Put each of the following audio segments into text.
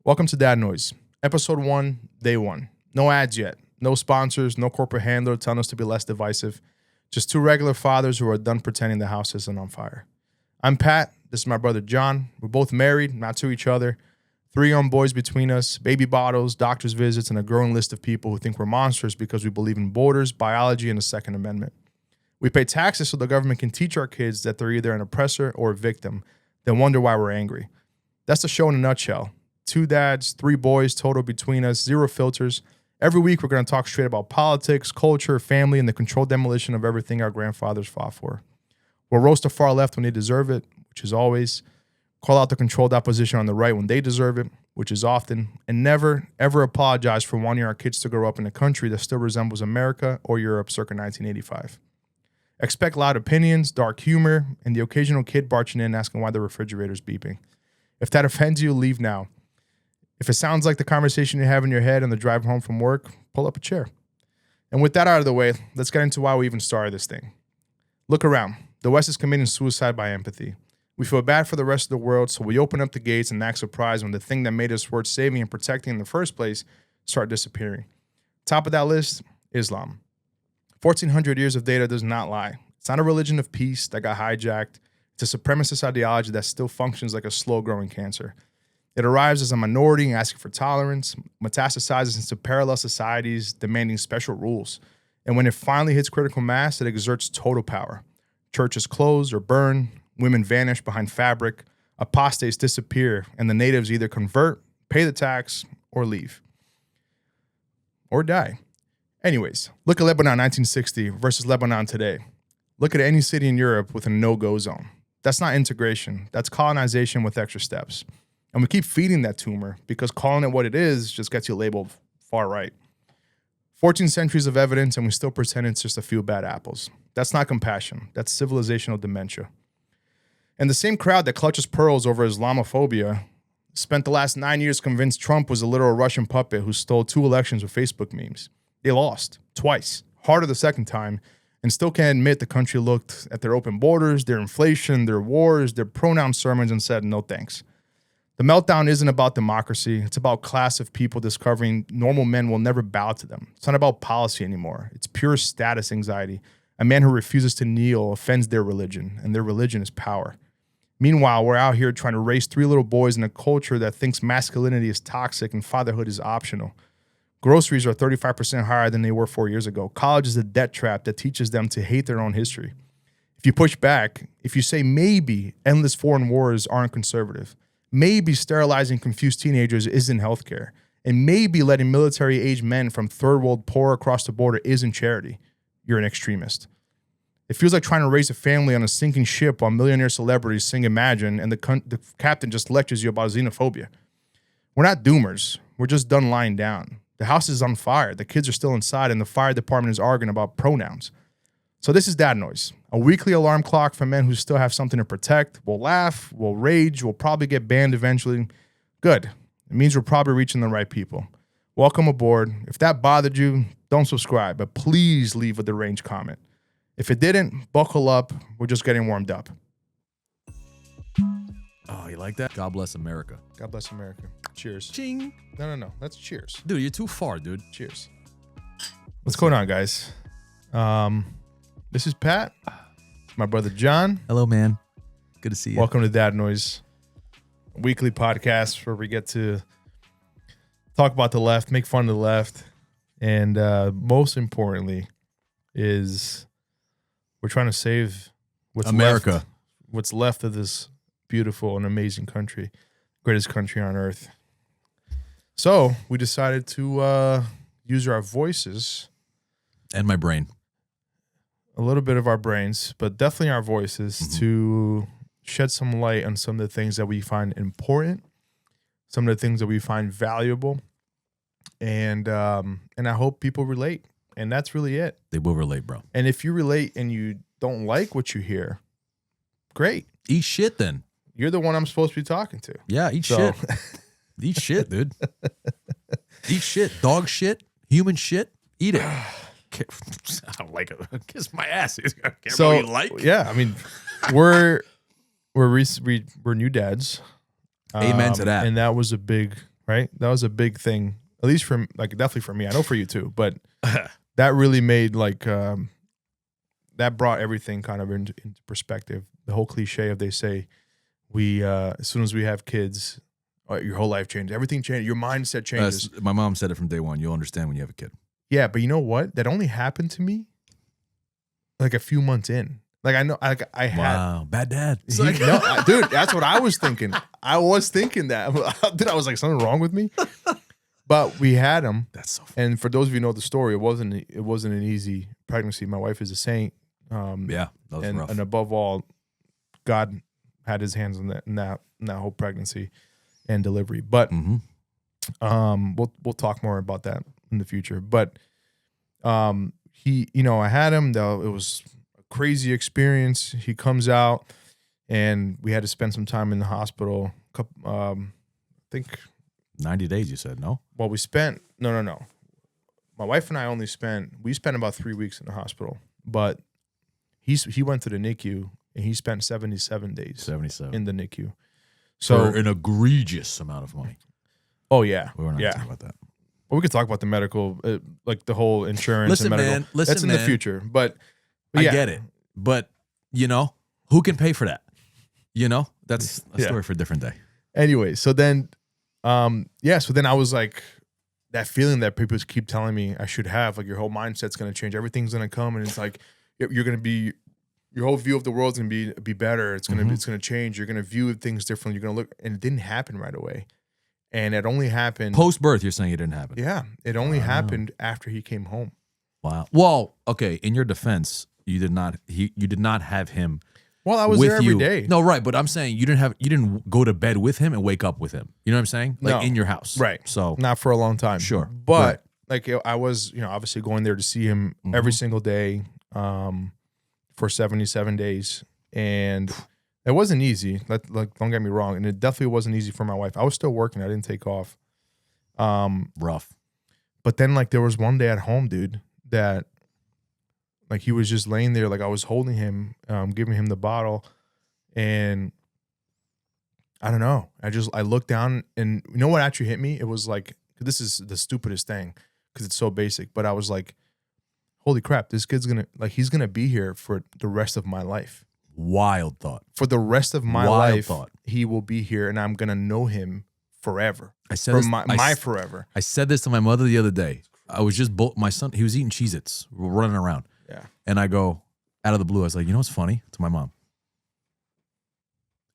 Welcome to Dad Noise, episode 1, day 1. No ads yet, no sponsors, no corporate handler telling us to be less divisive. Just two regular fathers who are done pretending the house isn't on fire. I'm Pat. This is my brother John. We're both married, not to each other. 3 young boys between us, baby bottles, doctor's visits, and a growing list of people who think we're monsters because we believe in borders, biology, and the Second Amendment. We pay taxes so the government can teach our kids that they're either an oppressor or a victim, then wonder why we're angry. That's the show in a nutshell. 2 dads, 3 boys total between us, 0 filters. Every week we're going to talk straight about politics, culture, family, and the controlled demolition of everything our grandfathers fought for. We'll roast the far left when they deserve it, which is always. Call out the controlled opposition on the right when they deserve it, which is often. And never, ever apologize for wanting our kids to grow up in a country that still resembles America or Europe circa 1985. Expect loud opinions, dark humor, and the occasional kid barging in asking why the refrigerator's beeping. If that offends you, leave now. If it sounds like the conversation you have in your head on the drive home from work, pull up a chair. And with that out of the way, let's get into why we even started this thing. Look around. The West is committing suicide by empathy. We feel bad for the rest of the world, so we open up the gates and act surprised when the thing that made us worth saving and protecting in the first place start disappearing. Top of that list, Islam. 1,400 years of data does not lie. It's not a religion of peace that got hijacked. It's a supremacist ideology that still functions like a slow-growing cancer. It arrives as a minority asking for tolerance, metastasizes into parallel societies demanding special rules. And when it finally hits critical mass, it exerts total power. Churches close or burn, women vanish behind fabric, apostates disappear, and the natives either convert, pay the tax, or leave. Or die. Anyways, look at Lebanon 1960 versus Lebanon today. Look at any city in Europe with a no-go zone. That's not integration. That's colonization with extra steps. And we keep feeding that tumor because calling it what it is just gets you labeled far right. 14 centuries of evidence and we still pretend it's just a few bad apples. That's not compassion. That's civilizational dementia. And the same crowd that clutches pearls over Islamophobia spent the last 9 years convinced Trump was a literal Russian puppet who stole 2 elections with Facebook memes. They lost twice, harder the second time, and still can't admit the country looked at their open borders, their inflation, their wars, their pronoun sermons and said no thanks. The meltdown isn't about democracy. It's about class of people discovering normal men will never bow to them. It's not about policy anymore. It's pure status anxiety. A man who refuses to kneel offends their religion, and their religion is power. Meanwhile, we're out here trying to raise 3 little boys in a culture that thinks masculinity is toxic and fatherhood is optional. Groceries are 35% higher than they were 4 years ago. College is a debt trap that teaches them to hate their own history. If you push back, if you say maybe endless foreign wars aren't conservative, maybe sterilizing confused teenagers isn't healthcare, and maybe letting military-aged men from third world poor across the border isn't charity, you're an extremist. It feels like trying to raise a family on a sinking ship while millionaire celebrities sing Imagine and the captain just lectures you about xenophobia. We're not doomers. We're just done lying down. The house is on fire. The kids are still inside, and the fire department is arguing about pronouns. So this is Dad Noise, a weekly alarm clock for men who still have something to protect. We'll laugh, we'll rage, we'll probably get banned eventually. Good. It means we're probably reaching the right people. Welcome aboard. If that bothered you, don't subscribe, but please leave a deranged comment. If it didn't, buckle up. We're just getting warmed up. Oh, you like that? God bless America. God bless America. Cheers. Ching. No. That's cheers. Dude, you're too far, dude. Cheers. What's going on, guys? This is Pat. My brother John. Hello, man. Good to see you. Welcome to Dad Noise, a weekly podcast where we get to talk about the left, make fun of the left, and most importantly is we're trying to save what's America. What's left of this beautiful and amazing country, greatest country on earth. So we decided to use our voices And my brain. a little bit of our brains, but definitely our voices to shed some light on some of the things that we find important, some of the things that we find valuable, and I hope people relate. And that's really it. They will relate, bro. And if you relate and you don't like what you hear, great. Eat shit then. You're the one I'm supposed to be talking to. Yeah, eat shit. Eat shit, dude. Eat shit. Dog shit. Human shit. Eat it. I don't like it. Kiss my ass. So, Really like. yeah, I mean, we're new dads. Amen to that. And that was a big right? That was a big thing, at least for like definitely for me. I know for you too, but that really made like that brought everything kind of into perspective. The whole cliche of they say we as soon as we have kids, your whole life changes, everything changes, your mindset changes. My mom said it from day one. You'll understand when you have a kid. Yeah, but you know what? That only happened to me like a few months in. Like I know, like I had bad dad. Dude, that's what I was thinking. I was thinking that. Dude, I was like, something wrong with me. But we had him. That's so funny. And for those of you who know the story, it wasn't an easy pregnancy. My wife is a saint. Yeah, that was rough. And above all, God had His hands in that whole pregnancy and delivery. But we'll talk more about that in the future. But he, I had him. Though it was a crazy experience. He comes out, and we had to spend some time in the hospital. I think 90 days. You said no. Well, we spent no. My wife and I we spent about 3 weeks in the hospital, but he went to the NICU and he spent 77 days 77 in the NICU. So for an egregious amount of money. Oh yeah, we were not talking about that. Well, we could talk about the medical, like the whole insurance. Listen, and medical. man. Listen, that's in man. the future, but I yeah. get it. But who can pay for that? That's a story for a different day. Anyway, so then, so then I was like, that feeling that people keep telling me I should have, like your whole mindset's going to change, everything's going to come, and it's like you're going to be, your whole view of the world's going to be better. It's going to change. You're going to view things differently. You're going to look, and it didn't happen right away. And it only happened post birth. You're saying it didn't happen? Yeah, it only happened after he came home. Wow. Well, okay. In your defense, you did not have him. Well, I was there every day. No, right. But I'm saying you didn't go to bed with him and wake up with him. You know what I'm saying? Like in your house. Right. So not for a long time. Sure. But like I was, obviously going there to see him every single day for 77 days. And it wasn't easy. Like, don't get me wrong. And it definitely wasn't easy for my wife. I was still working. I didn't take off. Rough. But then like there was one day at home, dude, that like he was just laying there. Like I was holding him, giving him the bottle. And I don't know. I looked down, and you know what actually hit me? It was like, this is the stupidest thing because it's so basic. But I was like, holy crap, this kid's he's going to be here for the rest of my life. Wild thought. For the rest of my life, he will be here, and I'm going to know him forever. I said my forever. I said this to my mother the other day. I was just, my son, he was eating Cheez-Its, running around. Yeah. And I go, out of the blue, I was like, you know what's funny? To my mom.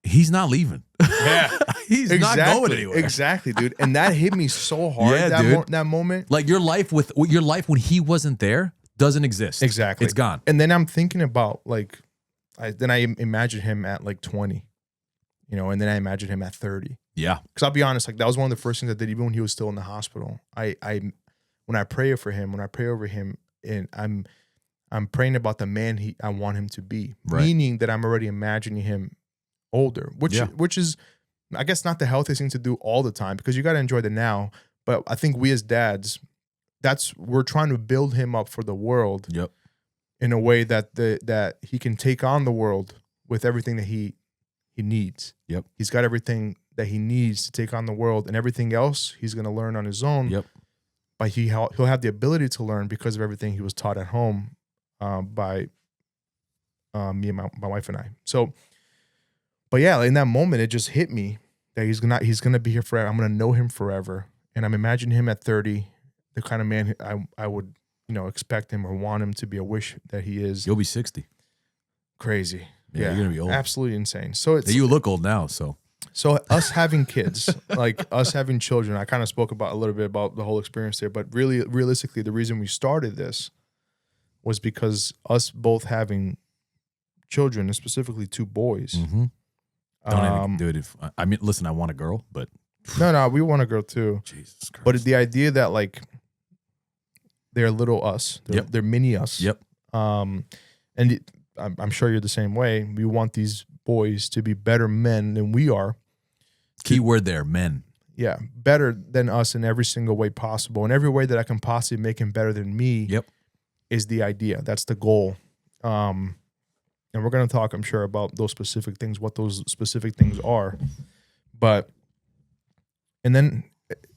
He's not leaving. Yeah. He's not going anywhere. Exactly, dude. And that hit me so hard that moment. Like your life when he wasn't there doesn't exist. Exactly. It's gone. And then I'm thinking about I imagine him at like 20, and then I imagine him at 30. Yeah. Because I'll be honest, like that was one of the first things I did, even when he was still in the hospital. When I pray for him, when I pray over him, and I'm praying about the man I want him to be, meaning that I'm already imagining him older, which is, I guess, not the healthiest thing to do all the time because you got to enjoy the now. But I think we as dads, we're trying to build him up for the world. Yep. In a way that he can take on the world with everything that he needs. Yep. He's got everything that he needs to take on the world, and everything else he's going to learn on his own. Yep. But he'll have the ability to learn because of everything he was taught at home by me and my wife and I. So, but yeah, in that moment, it just hit me that he's gonna be here forever. I'm gonna know him forever, and I'm imagining him at 30, the kind of man I would expect him or want him to be, a wish that he is. You'll be 60. Crazy. Yeah, you're gonna be old. Absolutely insane. So you look old now. So us having kids, like us having children, I kind of spoke about a little bit about the whole experience there, but really, realistically, the reason we started this was because us both having children, and specifically 2 boys. Mm-hmm. Don't even do it. Listen, I want a girl, but no, we want a girl too. Jesus Christ. But the idea that like they're little us, they're mini us. Yep. And I'm sure you're the same way. We want these boys to be better men than we are. Keyword there, men. Yeah, better than us in every single way possible. In every way that I can possibly make him better than me. Yep. Is the idea. That's the goal. And we're going to talk, I'm sure, about those specific things, what those specific things are. And then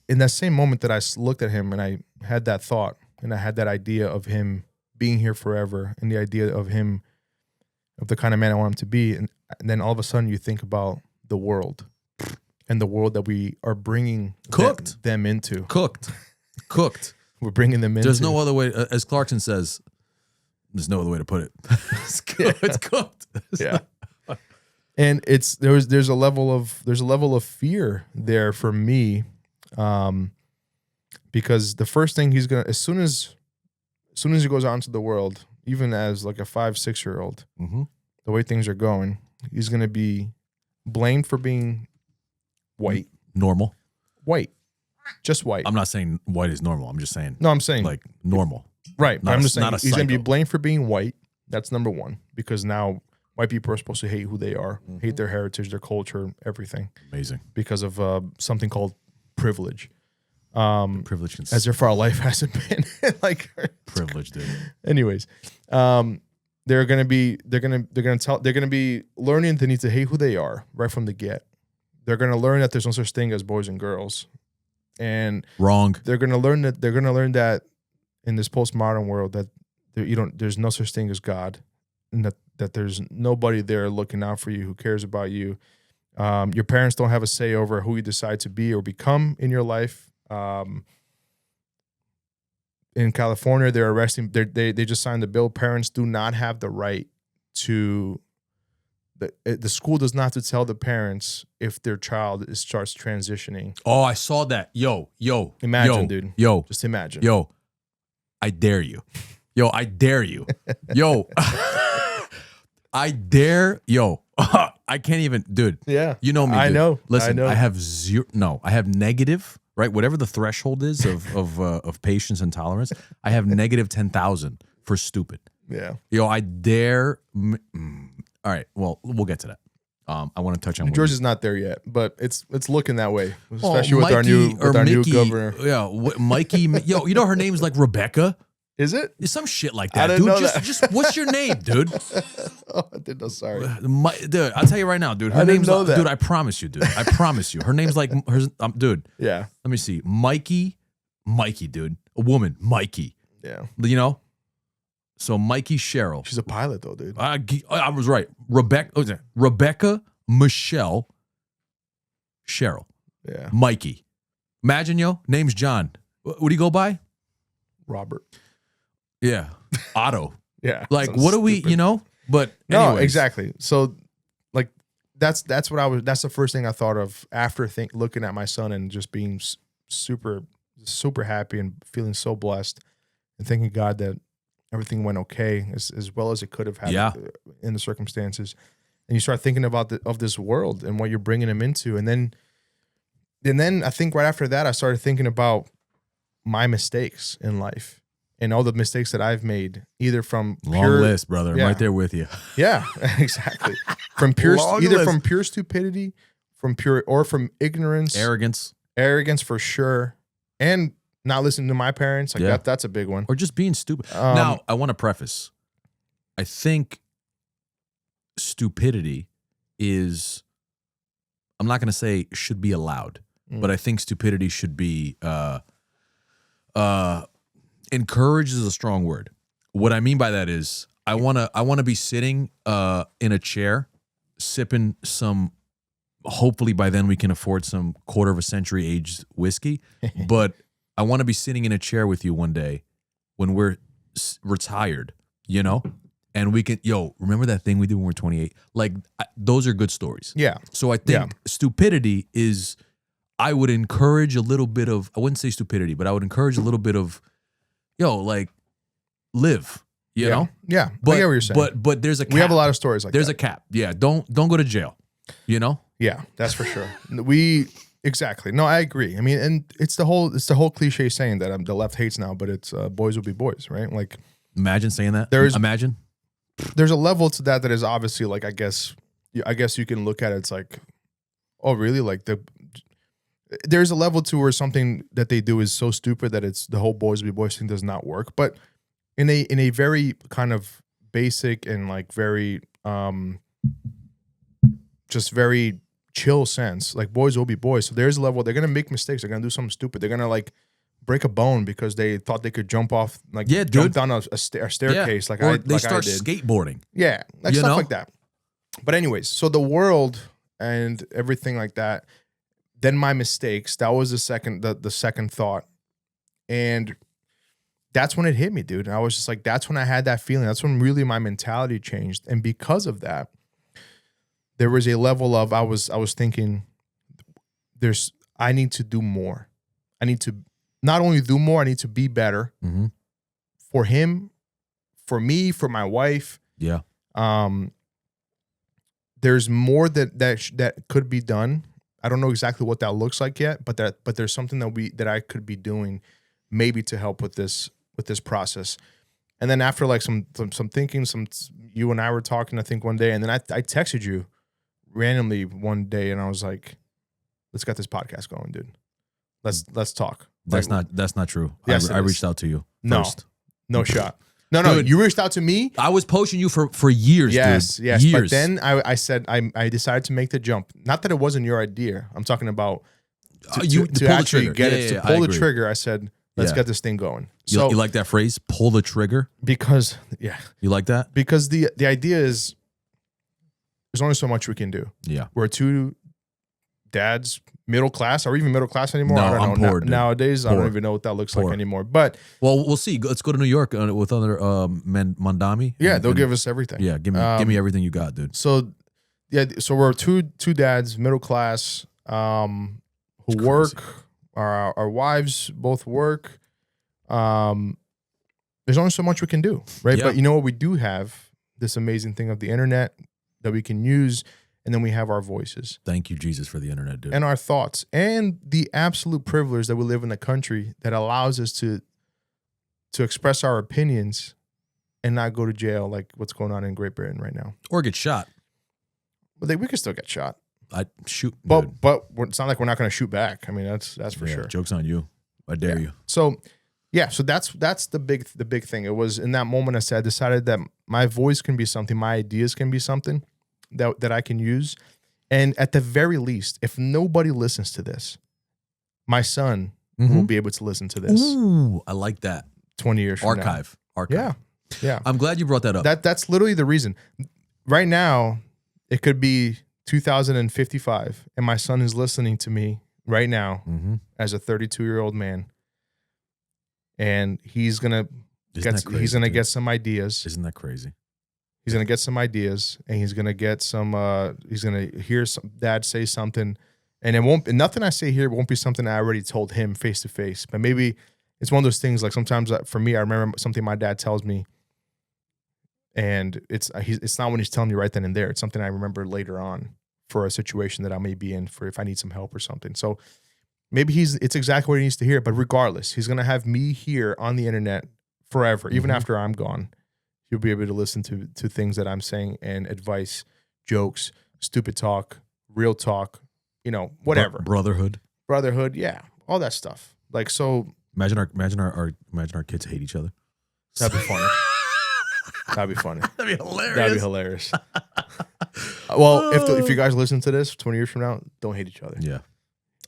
in that same moment that I looked at him and I had that thought and I had that idea of him being here forever and the idea of him, of the kind of man I want him to be. And then all of a sudden you think about the world and the world that we are bringing them into. Cooked. We're bringing them into. There's no other way, as Clarkson says, there's no other way to put it. It's cooked. Yeah. And there's a level of fear there for me, because the first thing he's gonna, as soon as he goes out into the world, even as like a 5-6-year-old, the way things are going, he's gonna be blamed for being white, white, just white. I'm not saying white is normal. I'm just saying. No, I'm saying like normal. Right. Not I'm just saying he's going to be psycho. blamed for being white. That's number one, because now white people are supposed to hate who they are, hate their heritage, their culture, everything. Amazing. Because of something called privilege. Privilege can as if our life hasn't been like privilege, dude. Anyways, they're gonna be learning they need to hate who they are right from the get. They're gonna learn that there's no such thing as boys and girls, and wrong. They're gonna learn that in this postmodern world that there's no such thing as God, and that there's nobody there looking out for you who cares about you. Your parents don't have a say over who you decide to be or become in your life. In California, they're arresting. They just signed the bill. Parents do not have the right to. The school does not have to tell the parents if their child starts transitioning. Oh, I saw that. Yo. Imagine, dude. Yo. Just imagine. Yo. I dare you. Yo, I dare you. Yo. I dare. Yo. I can't even, dude. Yeah. You know me, dude. I know. Listen, I know. I have zero. No, I have negative. Right, whatever the threshold is of patience and tolerance, I have negative 10,000 for stupid. Yeah. Yo, I dare. All right. Well, we'll get to that. I want to touch on Georgia's not there yet, but it's looking that way, especially Mikey, with our new governor. Yeah, Mikey. Yo, you know her name's like Rebecca. Is it? Some shit like that, I didn't dude. know Just what's your name, dude? Oh, I didn't know. Sorry, dude. I'll tell you right now, dude. Her name's know that. dude. I promise you, dude. I promise you. Her name's like dude. Yeah. Let me see, Mikey, dude. A woman, Mikey. Yeah. You know. So Mikey Cheryl. She's a pilot though, dude. I was right. Rebecca Michelle Cheryl. Yeah. Mikey. Imagine, yo. Name's John. What do you go by? Robert. Yeah. Otto. Yeah. Like, what do we, stupid. you know? But no, anyways. exactly. So, like, that's the first thing I thought of after looking at my son and just being super happy and feeling so blessed and thanking God that everything went okay as well as it could have had in the circumstances. And you start thinking about of this world and what you're bringing him into. And then I think right after that, I started thinking about my mistakes in life and all the mistakes that I've made, either from long list, brother. I'm right there with you. Yeah, exactly. From pure stupidity, from ignorance, arrogance for sure, and not listening to my parents. Like that's a big one. Or just being stupid. Now, I want to preface. I think stupidity is, I'm not going to say should be allowed, but I think stupidity should be encouraged is a strong word. What I mean by that is I want to be sitting in a chair sipping some, hopefully by then we can afford some quarter of a century aged whiskey, but I want to be sitting in a chair with you one day when we're retired, you know? And we can, remember that thing we did when we were 28? Like, those are good stories. Yeah. So I think stupidity is, I would encourage a little bit of, I wouldn't say stupidity, but I would encourage a little bit of, like, live, you know? Yeah. But, I get what you're saying. But there's a cap. We have a lot of stories like there's that. There's a cap. Yeah. Don't go to jail, you know? Yeah, that's for sure. Exactly. No, I agree. I mean, and it's the whole cliche saying that the left hates now, but it's boys will be boys, right? Like, imagine saying that. Imagine. There's a level to that is obviously like, I guess you can look at it. It's like, oh, really? Like there's a level to where something that they do is so stupid that it's the whole boys will be boys thing does not work. But in a very kind of basic and like very just very chill sense. Like boys will be boys. So there's a level, they're gonna make mistakes. They're gonna do something stupid. They're gonna like break a bone because they thought they could jump off, like jump down a staircase. Yeah. Like or they I start did. skateboarding. Yeah, like You stuff know? like that. But anyways, so the world and everything like that. Then my mistakes. That was the second thought, and that's when it hit me, dude. And I was just like, that's when I had that feeling. That's when really my mentality changed, and because of that, there was a level of I was thinking, I need to do more. I need to not only do more, I need to be better for him, for me, for my wife. Yeah. There's more that could be done. I don't know exactly what that looks like yet, but there's something that I could be doing maybe to help with this process. And then after like some thinking, you and I were talking, I think one day, and then I texted you randomly one day, and I was like, let's get this podcast going, dude. Let's talk. That's not true. Yes, I reached out to you first. No shot. No, Dude, you reached out to me. I was poaching you for years, Yes, dude. yes. Years. But then I said I decided to make the jump. Not that it wasn't your idea. I'm talking about to pull the actually trigger. get Yeah, it, to yeah, pull I the agree. trigger. I said, let's Yeah. get this thing going. You, So you like that phrase? Pull the trigger. because You like that? because the idea is there's only so much we can do. Yeah. We're two dads, middle class. Are we even middle class anymore? No, I don't I'm know. poor, dude. Nowadays, I Poor. don't even know what that looks Poor. like anymore. But Well, we'll see. Let's go to New York with other Mandami. yeah, And- they'll give us everything. Yeah, give me everything you got, dude. So yeah, so we're two dads, middle class, who It's work. Our wives both work. There's only so much we can do, right? Yeah. But you know what? We do have this amazing thing of the internet that we can use, and then we have our voices Thank you, Jesus, for the internet, dude. and our thoughts and the absolute privilege that we live in a country that allows us to express our opinions and not go to jail like what's going on in Great Britain right now. Or get shot. But we could still get shot. I shoot. But dude. it's not like we're not going to shoot back. I mean, that's for Yeah, sure. Joke's on you. I dare you. So, yeah, so that's the big thing. It was in that moment I decided that my voice can be something, my ideas can be something that I can use, and at the very least, if nobody listens to this, my son will be able to listen to this. Ooh, I like that. 20 years from now. Archive. Yeah. I'm glad you brought that up. That's literally the reason. Right now, it could be 2055, and my son is listening to me right now as a 32-year-old man, and he's gonna get some ideas. Isn't that crazy? He's gonna get some ideas, and he's gonna get some. He's gonna hear some dad say something, and it won't. Nothing I say here won't be something I already told him face to face. But maybe it's one of those things. Like sometimes for me, I remember something my dad tells me, and it's not when he's telling me right then and there. It's something I remember later on for a situation that I may be in for if I need some help or something. So maybe it's exactly what he needs to hear. But regardless, he's gonna have me here on the internet forever, even after I'm gone. You'll be able to listen to things that I'm saying and advice, jokes, stupid talk, real talk, whatever. Brotherhood. Yeah, all that stuff. Like, so Imagine our kids hate each other. that'd be funny. That'd be funny. That'd be hilarious. That'd be hilarious. Well, if you guys listen to this 20 years from now, don't hate each other. Yeah.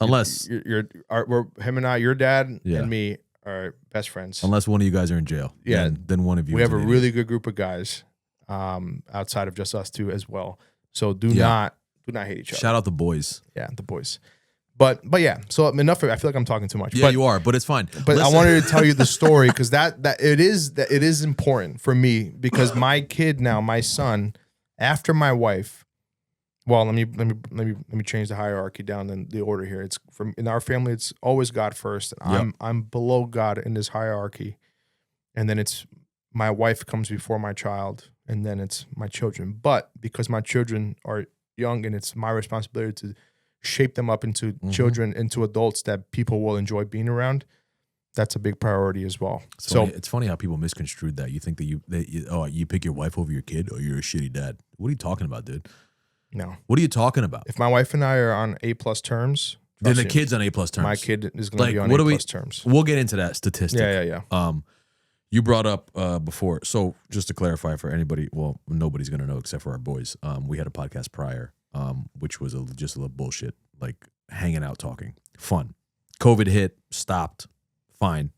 Unless we're him and I, your dad Yeah. and me are best friends. unless one of you guys are in jail. Yeah. Then one of you We is have a an idiot. really good group of guys outside of just us two as well. So do Yeah. not hate each other. Shout out the boys. Yeah, the boys. But yeah, so enough of it. I feel like I'm talking too much. Yeah, but, you are, but it's fine. But Listen. I wanted to tell you the story because that it is important for me because my kid now, my son, after my wife. Well, let me change the hierarchy down in the order here. It's in our family, it's always God first. And I'm below God in this hierarchy, and then it's my wife comes before my child, and then it's my children. But because my children are young, and it's my responsibility to shape them up into children, into adults that people will enjoy being around. That's a big priority as well. It's funny how people misconstrued that. You think that you pick your wife over your kid, or you're a shitty dad. What are you talking about, dude? No. What are you talking about? If my wife and I are on A+ terms, Then the trust kid's on A+ terms. my kid is going to be on what A+ do we- terms. We'll get into that statistic. Yeah. You brought up before, so just to clarify for anybody, well, nobody's gonna know except for our boys. We had a podcast prior which was just a little bullshit, like hanging out, talking, fun. COVID hit, stopped, fine.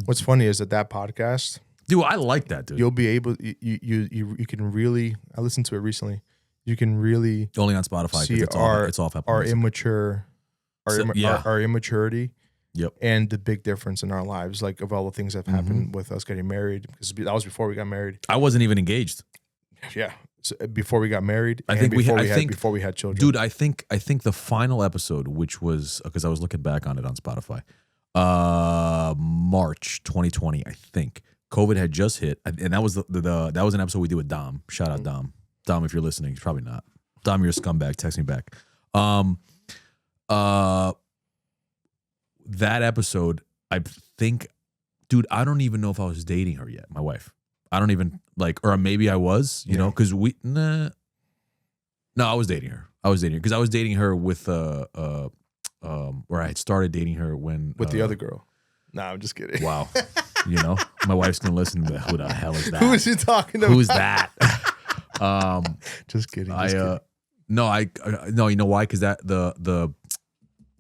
What's funny is that podcast, dude, I like that, dude. You'll be able, you can really. I listened to it recently. You can really only on Spotify see it's off Apple our Music. our immaturity. Yep. And the big difference in our lives, like of all the things that have happened with us getting married, because that was before we got married. I wasn't even engaged. Yeah. So before we got married, I think before we had children. Dude, I think the final episode, which was, because I was looking back on it on Spotify, March 2020, I think. COVID had just hit, and that was that was an episode we did with Dom. Shout out Dom. Dom, if you're listening, he's probably not. Dom, you're a scumbag. Text me back. That episode, I think, dude, I don't even know if I was dating her yet, my wife. I don't even, like, or maybe I was, you know, because no, I was dating her. Because I was dating her with, or I had started dating her when. With the other girl. Nah, I'm just kidding. Wow. You know, my wife's going to listen to who the hell is that? Who is he talking about? Who's that? Just kidding. No, you know why? Because that,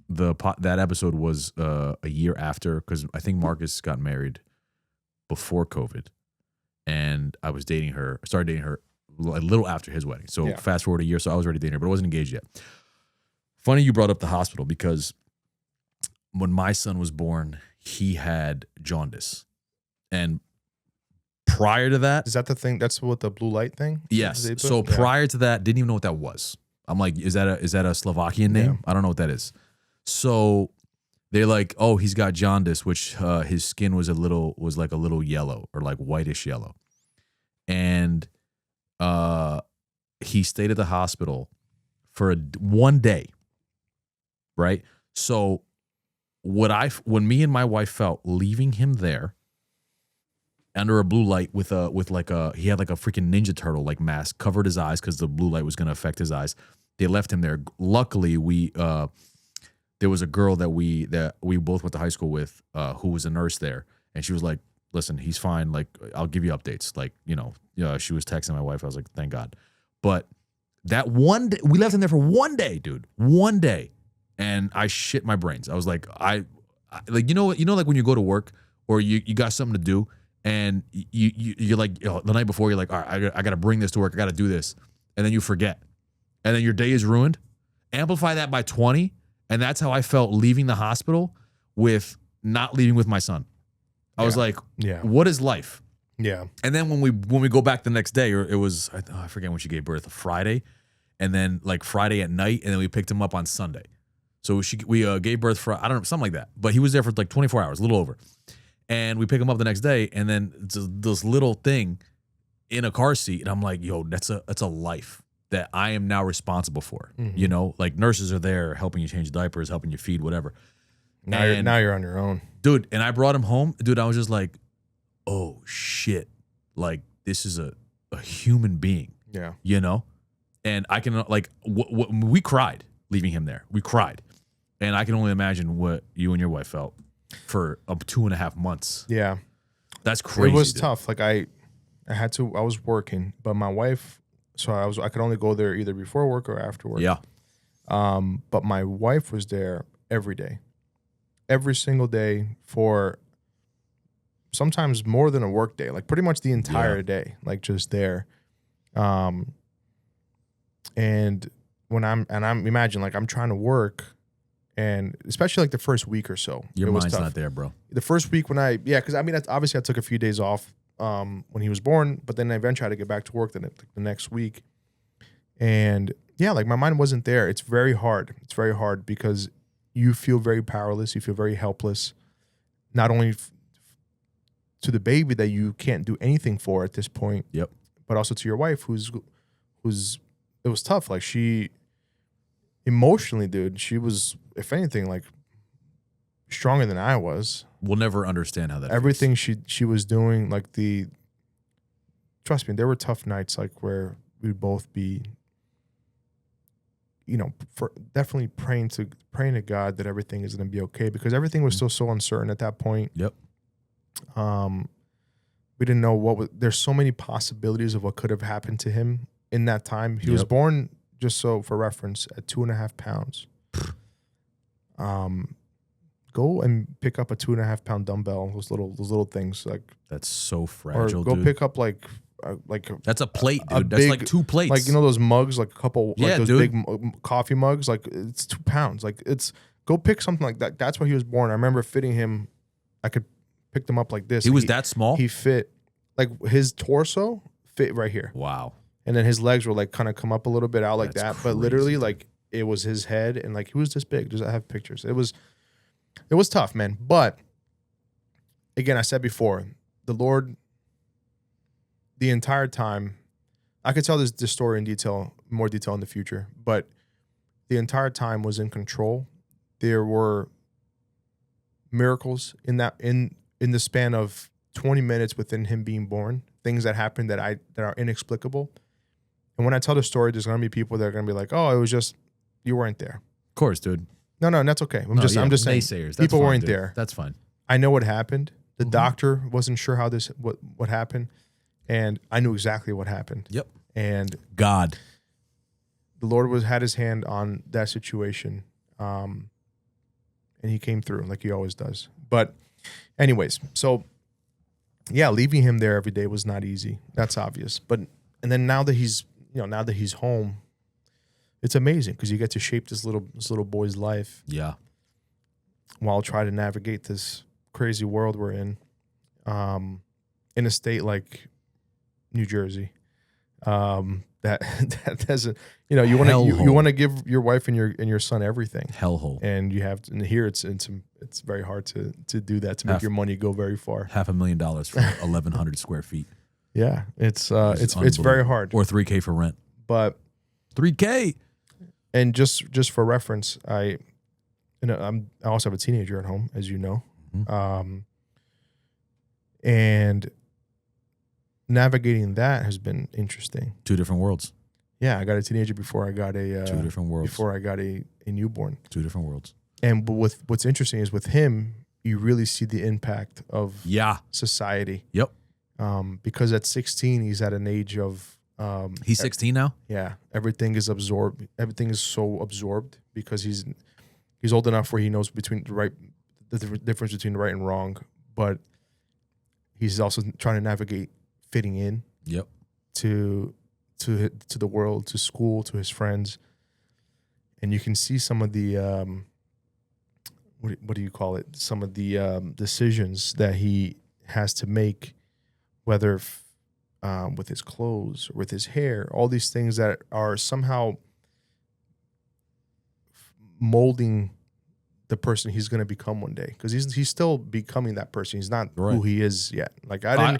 that episode was a year after, because I think Marcus got married before COVID, and I was dating her. I started dating her a little after his wedding. So fast forward a year, so I was already dating her, but I wasn't engaged yet. Funny you brought up the hospital, because when my son was born, he had jaundice, and prior to that, is that the thing? That's what the blue light thing? Yes. So prior to that, didn't even know what that was. I'm like, is that a Slovakian name? I don't know what that is. So they're like, oh, he's got jaundice, which his skin was like a little yellow, or like whitish yellow. And he stayed at the hospital for one day. Right? So when me and my wife felt leaving him there under a blue light with he had like a freaking Ninja Turtle like mask, covered his eyes because the blue light was going to affect his eyes. They left him there. Luckily, there was a girl that we both went to high school with, who was a nurse there, and she was like, "Listen, he's fine. Like, I'll give you updates." Like, you know, she was texting my wife. I was like, "Thank God." But that one day, we left him there for one day, dude. One day, and I shit my brains. I was like, I like, like when you go to work or you got something to do, and you're like, the night before, you're like, all right, I got to bring this to work. I got to do this, and then you forget, and then your day is ruined. Amplify that by 20. And that's how I felt leaving the hospital, with not leaving with my son. I was like, what is life? Yeah. And then when we go back the next day, or it was, I forget when she gave birth, a Friday, and then like Friday at night, and then we picked him up on Sunday. So we gave birth for, I don't know, something like that. But he was there for like 24 hours, a little over. And we pick him up the next day, and then it's this little thing in a car seat, and I'm like, yo, that's a life that I am now responsible for. You know, like nurses are there helping you change diapers, helping you feed, whatever. Now you're on your own. Dude, and I brought him home. Dude, I was just like, oh shit. Like, this is a human being. Yeah. You know? And I can, like, we cried leaving him there. We cried. And I can only imagine what you and your wife felt for 2.5 months. Yeah. That's crazy. It was tough. Like I was working, but my wife, so I could only go there either before work or after work. Yeah. But my wife was there every day, every single day, for sometimes more than a work day, like pretty much the entire day, like just there. And when I'm imagine, like, I'm trying to work, and especially like the first week or so, your mind's not there, bro. The first week because I mean, obviously I took a few days off when he was born, but then I eventually had to get back to work the next week. And like my mind wasn't there. It's very hard. It's very hard because you feel very powerless. You feel very helpless, not only to the baby that you can't do anything for at this point, but also to your wife who's it was tough. Like, she emotionally, dude, she was, if anything, like stronger than I was. We'll never understand how that everything feels. she was doing, like, trust me, there were tough nights, like, where we'd both be, definitely praying to God that everything is going to be okay, because everything was still so uncertain at that point. Yep. We didn't know there's so many possibilities of what could have happened to him in that time. He was born just so for reference, at 2.5 pounds, go and pick up a 2.5 pound dumbbell. Those little things like That's so or fragile, go dude. pick up like That's a plate, dude. That's big, like 2 plates. like those mugs, like a couple, Yeah, like those dude. big coffee mugs. Like it's 2 pounds. Like go pick something like that. That's why he was born. I remember fitting him. I could pick them up like this. He was that small? He fit like his torso fit right here, Wow. and then his legs were like kind of come up a little bit out like That's that. But literally, crazy. like it was his head, and like he was this big. I have pictures. It was tough, man. But again, I said before, the Lord, the entire time, I could tell this story in more detail in the future, but the entire time was in control. There were miracles in the span of 20 minutes within him being born, things that happened that are inexplicable. And when I tell the story, there's going to be people that are going to be like, "Oh, it was just you weren't there." Of course, dude. No, that's okay. I'm just saying naysayers. That's people fine, weren't dude. there. That's fine. I know what happened. The doctor wasn't sure how what happened, and I knew exactly what happened. Yep. And God. the Lord had his hand on that situation, and he came through like he always does. But anyways, so yeah, leaving him there every day was not easy. That's obvious. And then now that he's home, it's amazing because you get to shape this little boy's life Yeah. while trying to navigate this crazy world we're in a state like New Jersey. That doesn't, you want to give your wife and your son everything. Hellhole. And you have to, and here it's very hard to do that, to make your money go very far. $500,000 for 1,100 square feet. Yeah, it's very hard. Or $3K for rent. But $3K. and just for reference, I also have a teenager at home, as you know, and navigating that has been interesting. 2 different worlds. Yeah, I got a teenager before I got 2 different worlds. before I got a newborn. 2 different worlds. And what's interesting is with him, you really see the impact of society. Yep. Because at 16, he's at an age of He's 16 now? yeah, everything is absorbed. Everything is so absorbed because he's old enough where he knows the difference between right and wrong, but he's also trying to navigate fitting in. Yep. To the world, to school, to his friends, and you can see some of the what do you call it? Some of the decisions that he has to make, whether with his clothes or with his hair, all these things that are somehow molding the person he's going to become one day. Because he's still becoming that person. He's not who he is yet. Like I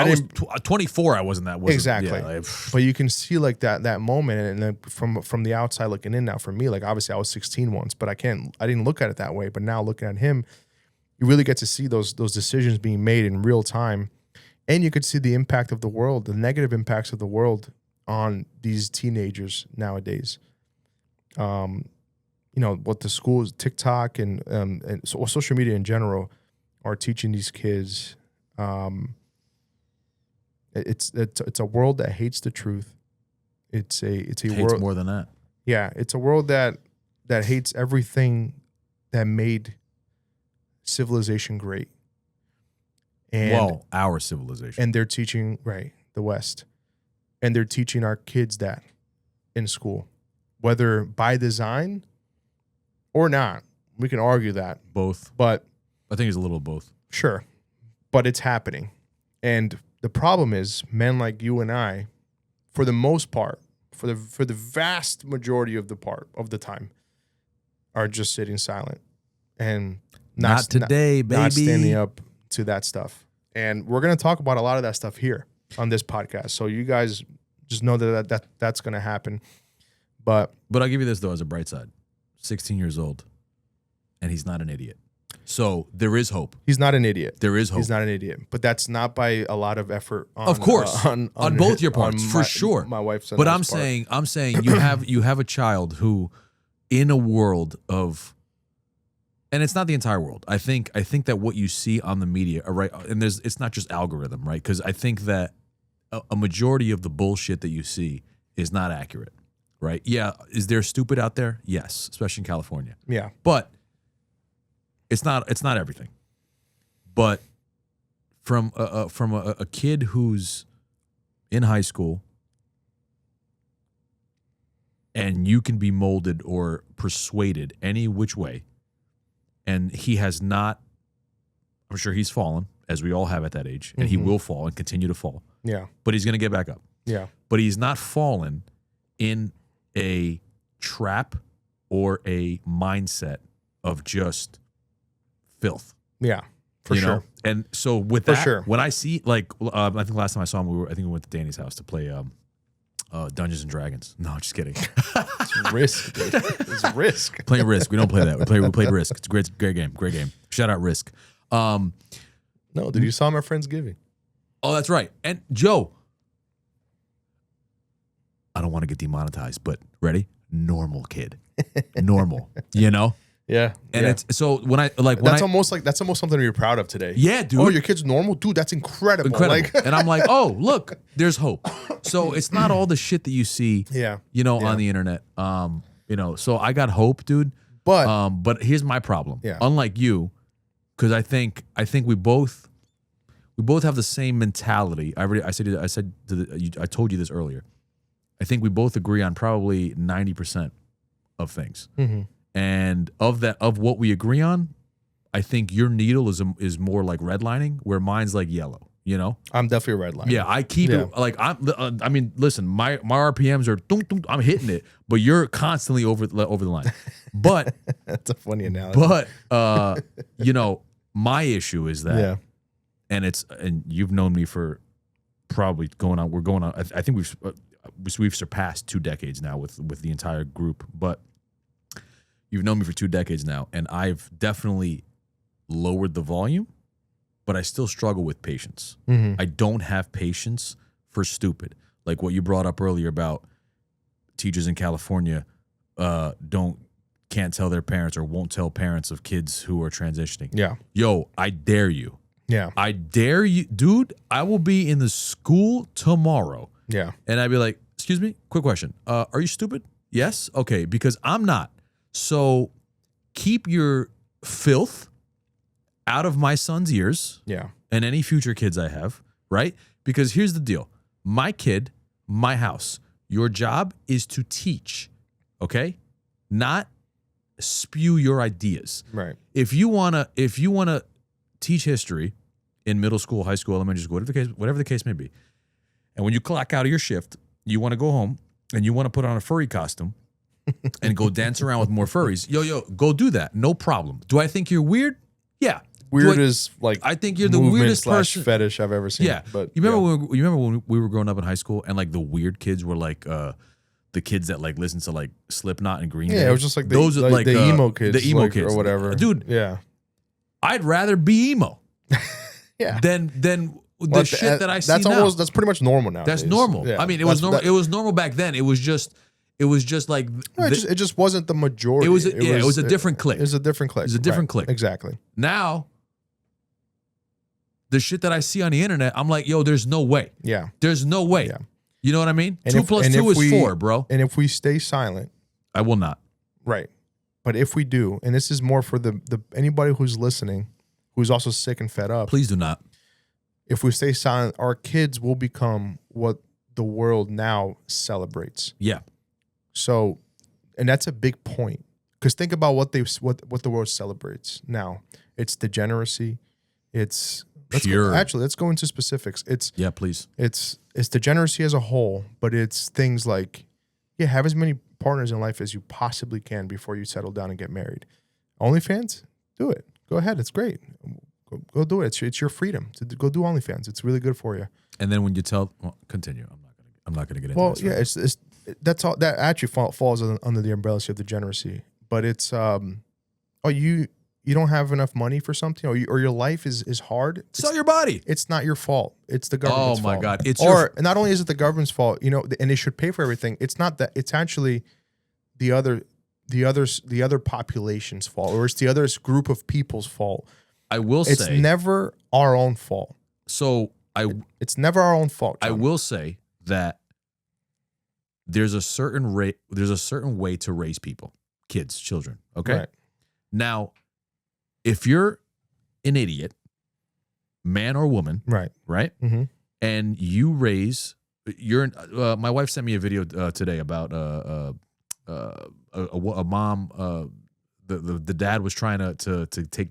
was 24. I wasn't that. Exactly. Yeah, but you can see like that moment, and then from the outside looking in now, for me, like obviously I was 16 once, but I didn't look at it that way. But now looking at him, you really get to see those decisions being made in real time. And you could see the impact of the world, the negative impacts of the world on these teenagers nowadays. What the schools, TikTok and social media in general are teaching these kids. It's a world that hates the truth. It's a hates world more than that. Yeah, it's a world that hates everything that made civilization great. And our civilization. And they're teaching the West, and they're teaching our kids that in school, whether by design or not. We can argue that. Both. But I think it's a little of both. Sure. But it's happening. And the problem is men like you and I, for the most part, for the vast majority of the time, are just sitting silent and not today, baby. Not standing up to that stuff. And we're going to talk about a lot of that stuff here on this podcast. So you guys just know that's going to happen. But I'll give you this, though, as a bright side. 16 years old, and he's not an idiot. So there is hope. He's not an idiot. There is hope. He's not an idiot. But that's not by a lot of effort on, of course, on both your parts, for sure. My wife's. But I'm saying you have a child who, in a world of, and it's not the entire world. I think that what you see on the media, right, and it's not just algorithm, right? Because I think that a majority of the bullshit that you see is not accurate. right? Yeah, is there stupid out there? Yes, especially in California. Yeah. But it's not everything. But from a kid who's in high school, and you can be molded or persuaded any which way, and he has not, I'm sure he's fallen, as we all have at that age, and he will fall and continue to fall. Yeah. But he's going to get back up. Yeah. But he's not fallen in a trap or a mindset of just filth. Yeah. For you sure. know? And so with For that, sure. when I see, like, I think last time I saw him, I think we went to Danny's house to play Dungeons and Dragons. No, just kidding. It's Risk, dude. It's Risk. Playing Risk. We don't play that. We played Risk. It's a great game. Great game. Shout out Risk. No, dude, you saw him at Friendsgiving. Oh, that's right. And Joe, I don't want to get demonetized, but ready? Normal kid. Normal. You know? Yeah. And yeah. it's so when I that's almost something to be proud of today. Yeah, dude. Oh, your kid's normal? Dude, that's incredible. Incredible. Like, And I'm like, oh, look, there's hope. So it's not all the shit that you see, yeah. you know, Yeah. on the internet. You know, so I got hope, dude. But here's my problem. Yeah. Unlike you, because I think we both have the same mentality. I told you this earlier. I think we both agree on probably 90% of things. Mm-hmm. And of what we agree on, I think your needle is more like redlining, where mine's like yellow. You know, I'm definitely a red line. yeah, I keep it like I mean, listen, my RPMs are I'm hitting it, but you're constantly over the line. But That's a funny analogy. but you know, my issue is that, yeah. and you've known me for probably we're going on. I think we've surpassed 2 decades now with the entire group, but you've known me for 2 decades now, and I've definitely lowered the volume, but I still struggle with patience. Mm-hmm. I don't have patience for stupid. Like what you brought up earlier about teachers in California can't tell their parents or won't tell parents of kids who are transitioning. Yeah. Yo, I dare you. Yeah. I dare you. Dude, I will be in the school tomorrow. Yeah. And I'd be like, excuse me, quick question. Are you stupid? Yes? Okay, because I'm not. So keep your filth out of my son's ears. Yeah. And any future kids I have, right? Because here's the deal. My kid, my house. Your job is to teach, okay? Not spew your ideas. Right. If you wanna teach history in middle school, high school, elementary school, whatever the case may be, and when you clock out of your shift, you want to go home and you want to put on a furry costume and go dance around with more furries. Yo, go do that. No problem. Do I think you're weird? Yeah. Weird is like I think you're the weirdest person. fetish I've ever seen. Yeah, But you remember when we were growing up in high school and like the weird kids were like the kids that like listen to like Slipknot and Green Day. Yeah, it was just like those are like the emo kids, the emo like, kids or whatever, dude. Yeah. I'd rather be emo. Yeah. Than the shit that I see now. That's pretty much normal now. That's normal. Yeah. I mean, it was normal. It was normal back then. It was just like it just wasn't the majority. It was a different clique. It was a different clique. It was a different clique. Exactly. Now, the shit that I see on the internet, I'm like, yo, there's no way. Yeah. There's no way. Yeah. You know what I mean? And 2 plus 2 is 4, bro. And if we stay silent, I will not. right. But if we do, and this is more for the anybody who's listening, who's also sick and fed up. Please do not. If we stay silent, our kids will become what the world now celebrates. Yeah. So, and that's a big point, because think about what the world celebrates now. It's degeneracy. It's pure. Let's go into specifics. Yeah, please. It's degeneracy as a whole, but it's things like, yeah, have as many partners in life as you possibly can before you settle down and get married. OnlyFans, do it. Go ahead. It's great. Go do it. It's your freedom to go do OnlyFans. It's really good for you. And then when you continue. I'm not gonna get into this. Well, yeah, it's that's all that actually falls under the umbrella of degeneracy. But it's you don't have enough money for something, or your life is hard. Sell your body. It's not your fault. It's the government's fault. Oh my God! Not only is it the government's fault, and they should pay for everything. It's not that. It's actually the other population's fault, or it's the other group of people's fault. I will say it's never our own fault. So it's never our own fault, John. I will say that there's a certain way to raise people, kids, children. Okay. Right. Now, if you're an idiot, man or woman, Right. right, and you raise, my wife sent me a video today about a mom. The dad was trying to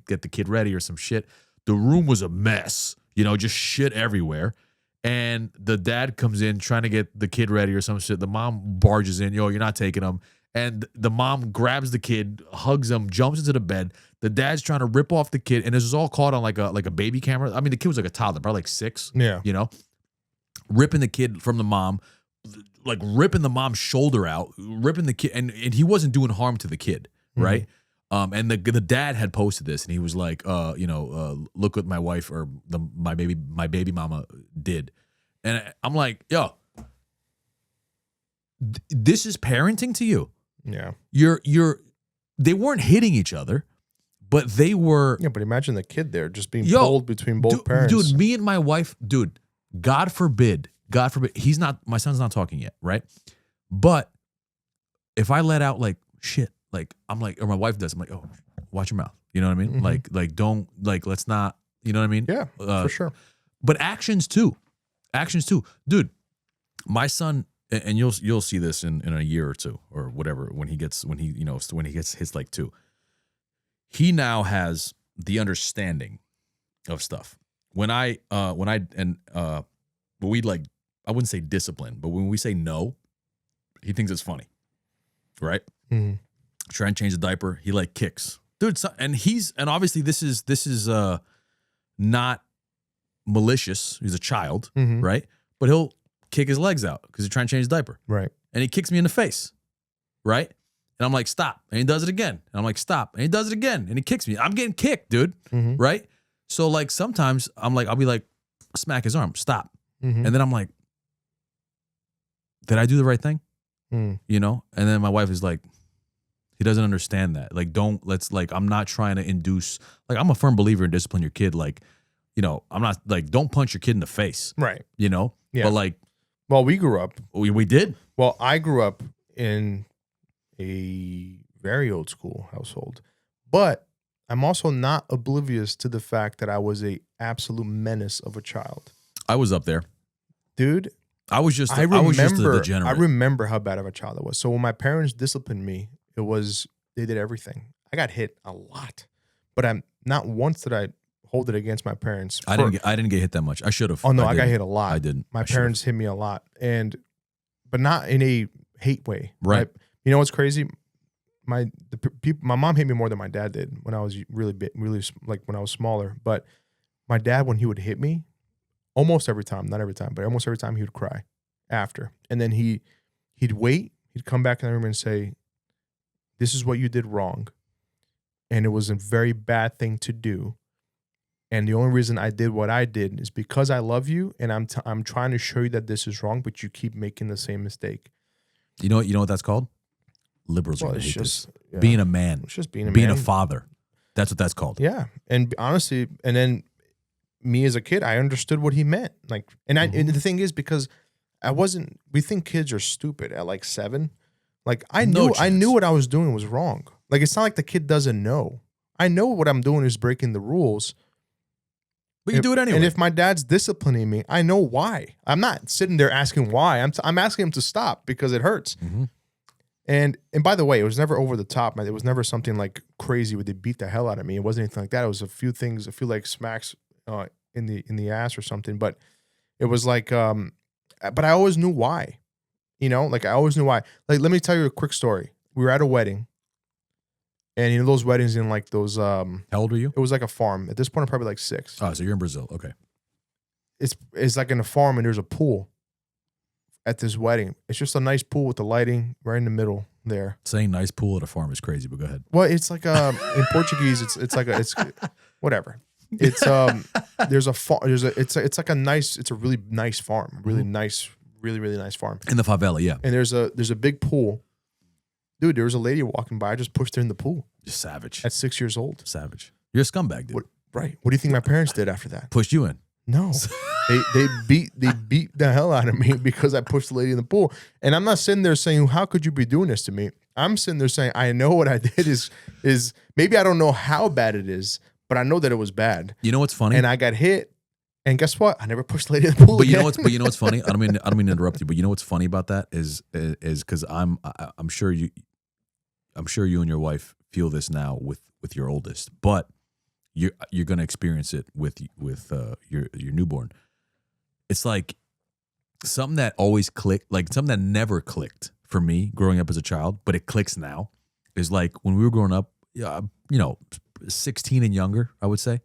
get the kid ready or some shit. The room was a mess, just shit everywhere. And the dad comes in trying to get the kid ready or some shit. The mom barges in, you're not taking him. And the mom grabs the kid, hugs him, jumps into the bed. The dad's trying to rip off the kid, and this is all caught on like a baby camera. I mean, the kid was like a toddler, probably like 6. Yeah. Ripping the kid from the mom, like ripping the mom's shoulder out, ripping the kid, and he wasn't doing harm to the kid, right? And the dad had posted this, and he was like, look what my wife or my baby mama did, and I'm like, yo, this is parenting to you. Yeah. They weren't hitting each other, but they were. Yeah, but imagine the kid there just being pulled between both parents. Dude, me and my wife, God forbid, my son's not talking yet, right? But if I let out like shit, like I'm like, or my wife does, I'm like, oh, watch your mouth. You know what I mean? Like don't, like, let's not, you know what I mean? Yeah, for sure. But actions too, dude. My son, and you'll see this in a year or two or whatever when he gets his like 2. He now has the understanding of stuff. When we like, I wouldn't say discipline, but when we say no, he thinks it's funny, right? Try and change the diaper, he like kicks, dude. And obviously this is not malicious. He's a child, right? But he'll kick his legs out because he's trying to change the diaper, right? And he kicks me in the face, right? And I'm like, stop. And he does it again. And I'm like, stop. And he does it again. And he kicks me. I'm getting kicked, dude, right? So like sometimes I'll be like, smack his arm, stop. And then I'm like, did I do the right thing? And then my wife is like, he doesn't understand that. Like, I'm not trying to induce, like, I'm a firm believer in discipline your kid. Like, I'm not like, don't punch your kid in the face. Right. Yeah. But like, well, we grew up. We did. Well, I grew up in a very old school household, but I'm also not oblivious to the fact that I was a absolute menace of a child. I was up there, dude. I was just a degenerate. I remember how bad of a child I was. So when my parents disciplined me, they did everything. I got hit a lot, but I'm not once did I hold it against my parents. I didn't get hit that much. I should have. Oh no, I got hit a lot. I didn't. My parents hit me a lot, but not in a hate way. Right. You know what's crazy? My mom hit me more than my dad did when I was really like when I was smaller. But my dad, when he would hit me, almost every time, not every time, but almost every time, he would cry after, and then he'd wait. He'd come back in the room and say, "This is what you did wrong, and it was a very bad thing to do. And the only reason I did what I did is because I love you, and I'm trying to show you that this is wrong, but you keep making the same mistake." You know what that's called? Liberals are being a man. It's just being a father. That's what that's called. Yeah, and honestly, and then me as a kid, I understood what he meant. Like, and the thing is, because we think kids are stupid at like 7. Like I knew what I was doing was wrong. Like it's not like the kid doesn't know. I know what I'm doing is breaking the rules. But you do it anyway. And if my dad's disciplining me, I know why. I'm not sitting there asking why. I'm asking him to stop because it hurts. And by the way, it was never over the top. It was never something like crazy where they beat the hell out of me. It wasn't anything like that. It was a few like smacks in the ass or something. But it was like, but I always knew why. Like I always knew why. Like, let me tell you a quick story. We were at a wedding. And those weddings in like those. How old were you? It was like a farm. At this point, I'm probably like 6. Oh, so you're in Brazil. Okay. It's like in a farm and there's a pool at this wedding. It's just a nice pool with the lighting right in the middle there. Saying nice pool at a farm is crazy, but go ahead. Well, it's like in Portuguese, it's whatever. It's it's like it's a really nice farm, really nice, really really nice farm in the favela, yeah. And there's a big pool. Dude, there was a lady walking by. I just pushed her in the pool. Just savage. At 6 years old. Savage. You're a scumbag, dude. Right. What do you think my parents did after that? Pushed you in. No. They beat the hell out of me because I pushed the lady in the pool. And I'm not sitting there saying, how could you be doing this to me? I'm sitting there saying, I know what I did is maybe I don't know how bad it is, but I know that it was bad. You know what's funny? And I got hit. And guess what? I never pushed the lady in the pool. But you again. know what's funny? I don't mean to interrupt you, but you know what's funny about that is because I'm sure you and your wife feel this now with your oldest, but you're gonna experience it with your newborn. It's like something that always clicked, like something that never clicked for me growing up as a child, but it clicks now. Is like when we were growing up, 16 and younger, I would say,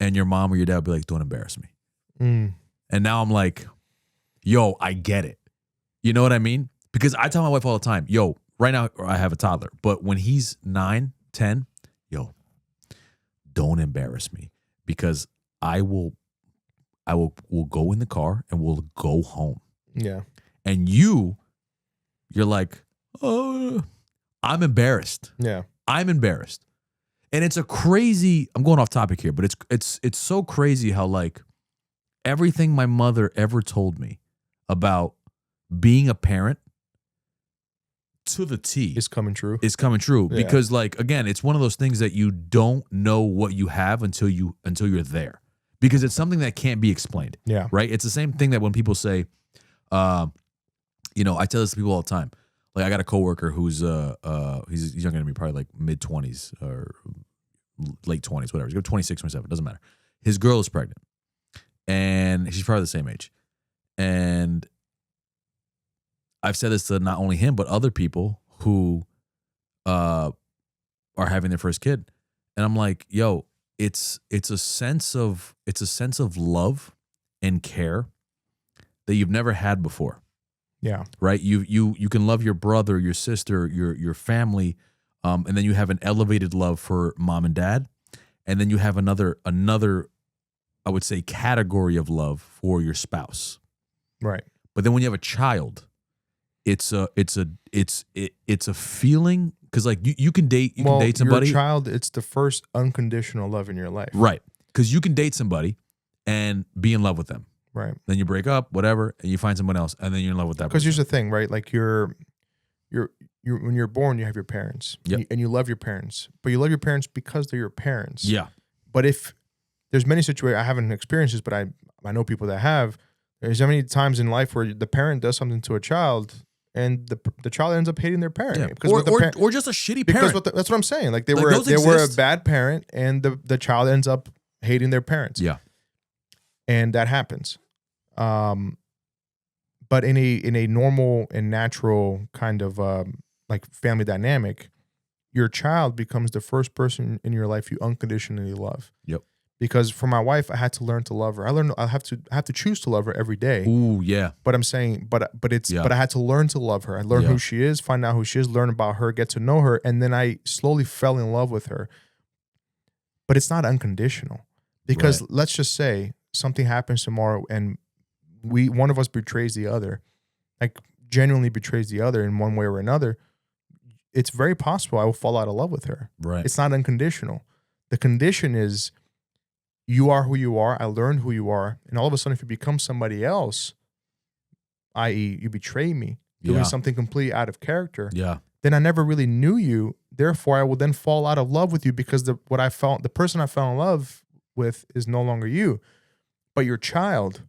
and your mom or your dad would be like, "Don't embarrass me." And now I'm like, "Yo, I get it." You know what I mean? Because I tell my wife all the time, "Yo, right now I have a toddler, but when he's 9, 10, yo, don't embarrass me because I will go in the car and we'll go home." Yeah. And you're like, "Oh, I'm embarrassed." Yeah. I'm embarrassed. And it's a crazy, I'm going off topic here, but it's so crazy how like everything my mother ever told me about being a parent to the T It's coming true. Yeah. Because like, again, it's one of those things that you don't know what you have until you're there, because it's something that can't be explained. Yeah. Right. It's the same thing that when people say, I tell this to people all the time. Like I got a coworker who's he's younger than me, probably like mid-20s or late 20s, whatever. He's got 26, 27, doesn't matter. His girl is pregnant and she's probably the same age. And I've said this to not only him, but other people who are having their first kid. And I'm like, yo, it's a sense of love and care that you've never had before. Yeah. Right. You can love your brother, your sister, your family, and then you have an elevated love for mom and dad, and then you have another I would say category of love for your spouse. Right. But then when you have a child, it's a feeling, because like you can date somebody. Your child, it's the first unconditional love in your life. Right. Because you can date somebody and be in love with them. Right. Then you break up, whatever, and you find someone else, and then you're in love with that person. Because here's the thing, right? Like you're when you're born, you have your parents, yep. and you love your parents, but you love your parents because they're your parents. Yeah. But if there's many situations, I haven't experienced this, but I know people that have. There's so many times in life where the parent does something to a child, and the child ends up hating their parent. Yeah. Because or just a shitty parent. Because that's what I'm saying. Like they were a bad parent, and the child ends up hating their parents. Yeah. And that happens. But in a normal and natural kind of like family dynamic, your child becomes the first person in your life you unconditionally love. Yep. Because for my wife, I had to learn to love her. I have to choose to love her every day. Ooh, yeah. But I'm saying, but I had to learn to love her. I learned who she is, find out who she is, learn about her, get to know her, and then I slowly fell in love with her. But it's not unconditional, because let's just say something happens tomorrow and one of us betrays the other, like genuinely betrays the other in one way or another. It's very possible I will fall out of love with her. Right. It's not unconditional. The condition is you are who you are. I learned who you are. And all of a sudden, if you become somebody else, i.e. you betray me, doing something completely out of character, then I never really knew you. Therefore, I will then fall out of love with you, because the person I fell in love with is no longer you. But your child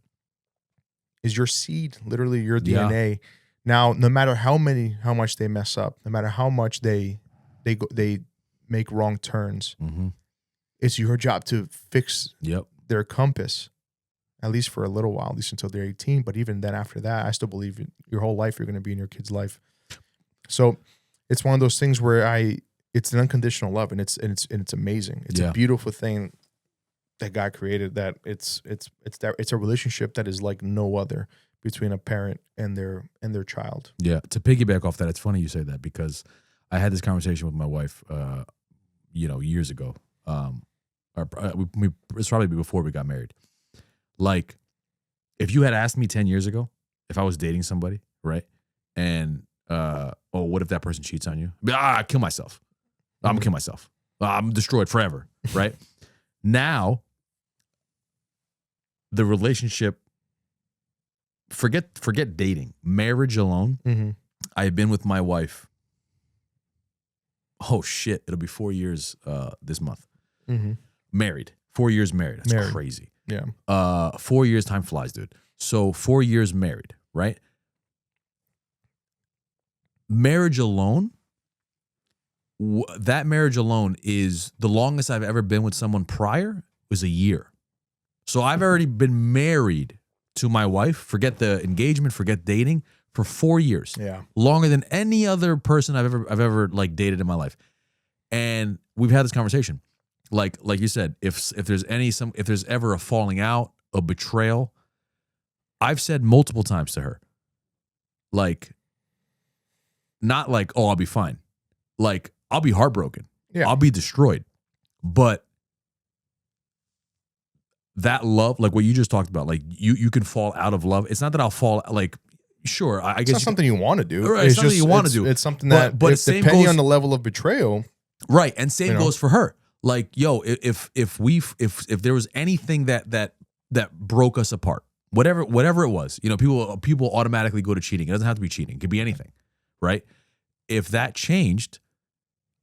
is your seed, literally your DNA. Yeah. Now, no matter how much they mess up, no matter how much they make wrong turns, it's your job to fix their compass, at least for a little while, at least until they're 18. But even then, after that, I still believe your whole life you're going to be in your kid's life. So it's one of those things where it's an unconditional love, and it's amazing. It's a beautiful thing that God created. That it's a relationship that is like no other between a parent and their child. Yeah. To piggyback off that, it's funny you say that, because I had this conversation with my wife, years ago. It's probably before we got married. Like, if you had asked me 10 years ago if I was dating somebody, right? And what if that person cheats on you? I'd kill myself. I'm gonna kill myself. I'm destroyed forever, right? Now, the relationship, forget dating, marriage alone. Mm-hmm. I have been with my wife. Oh shit! It'll be 4 years this month. Mm-hmm. Married, 4 years married. That's Married. crazy. Yeah. 4 years, time flies, dude. So 4 years married, right? Marriage alone. That marriage alone is the longest I've ever been with someone prior was a year. So I've already been married to my wife. Forget the engagement, forget dating, for 4 years. Yeah. Longer than any other person I've ever like dated in my life. And we've had this conversation. Like you said, if there's if there's ever a falling out, a betrayal, I've said multiple times to her, like, not like, oh, I'll be fine. Like, I'll be heartbroken. Yeah. I'll be destroyed. But that love, like what you just talked about, like you can fall out of love. It's not that I'll fall, like, sure, I guess It's not something you want to do. Right, it's something you want to do. It's something that, but if, depending on the level of betrayal. Right, and same goes for her. Like, yo, if there was anything that broke us apart, whatever it was, people automatically go to cheating. It doesn't have to be cheating. It could be anything, right? If that changed,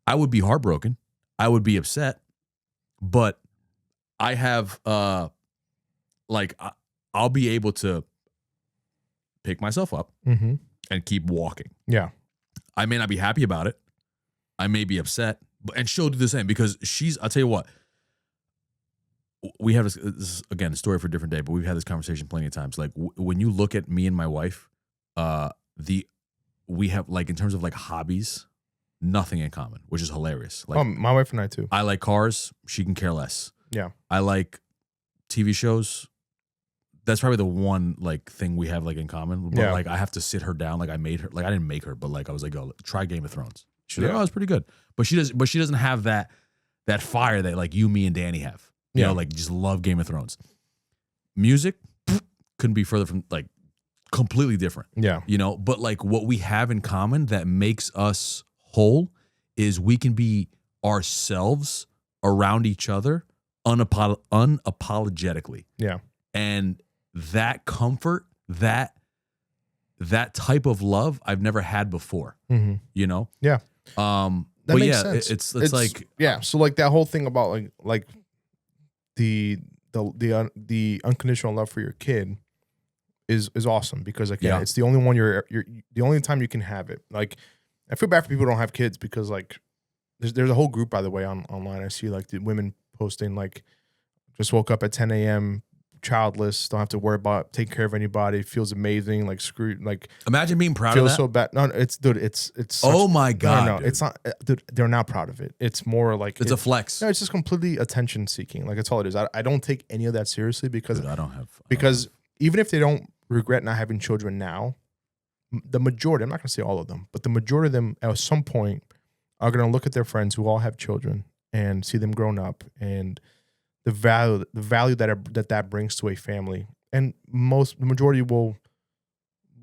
I would be heartbroken. I would be upset. But I have, I'll be able to pick myself up and keep walking. Yeah. I may not be happy about it. I may be upset, and she'll do the same because I'll tell you what, we have this is, again, a story for a different day, but we've had this conversation plenty of times. Like when you look at me and my wife, we have, like, in terms of like hobbies, nothing in common, which is hilarious. Like, my wife and I too. I like cars. She can care less. Yeah. I like TV shows. That's probably the one like thing we have like in common. But like I have to sit her down. Like I made her. Like I didn't make her, but like I was like, oh, try Game of Thrones. She's like, oh, it's pretty good. But she doesn't have that fire that like you, me, and Danny have. You know, like just love Game of Thrones. Music couldn't be further from, like, completely different. Yeah. But like what we have in common that makes us whole is we can be ourselves around each other unapologetically. Yeah. And that comfort, that type of love I've never had before. Mm-hmm. Yeah. That but makes yeah, sense. it's like, yeah. So like that whole thing about like the unconditional love for your kid is awesome, because again, it's the only one you're the only time you can have it. Like, I feel bad for people who don't have kids, because like there's a whole group, by the way, online. I see like the women posting like, just woke up at 10 a.m. childless, don't have to worry about taking care of anybody, feels amazing, like screwed, like imagine being proud of feels that. so bad. No, it's such, oh my God. No, it's not, dude, they're not proud of it. It's more like it's a flex. No, it's just completely attention seeking. Like, that's all it is. I don't take any of that seriously, because Dude, I don't have even if they don't regret not having children now, the majority, I'm not gonna say all of them, but the majority of them at some point are gonna look at their friends who all have children and see them grown up, and the value that brings to a family, and the majority will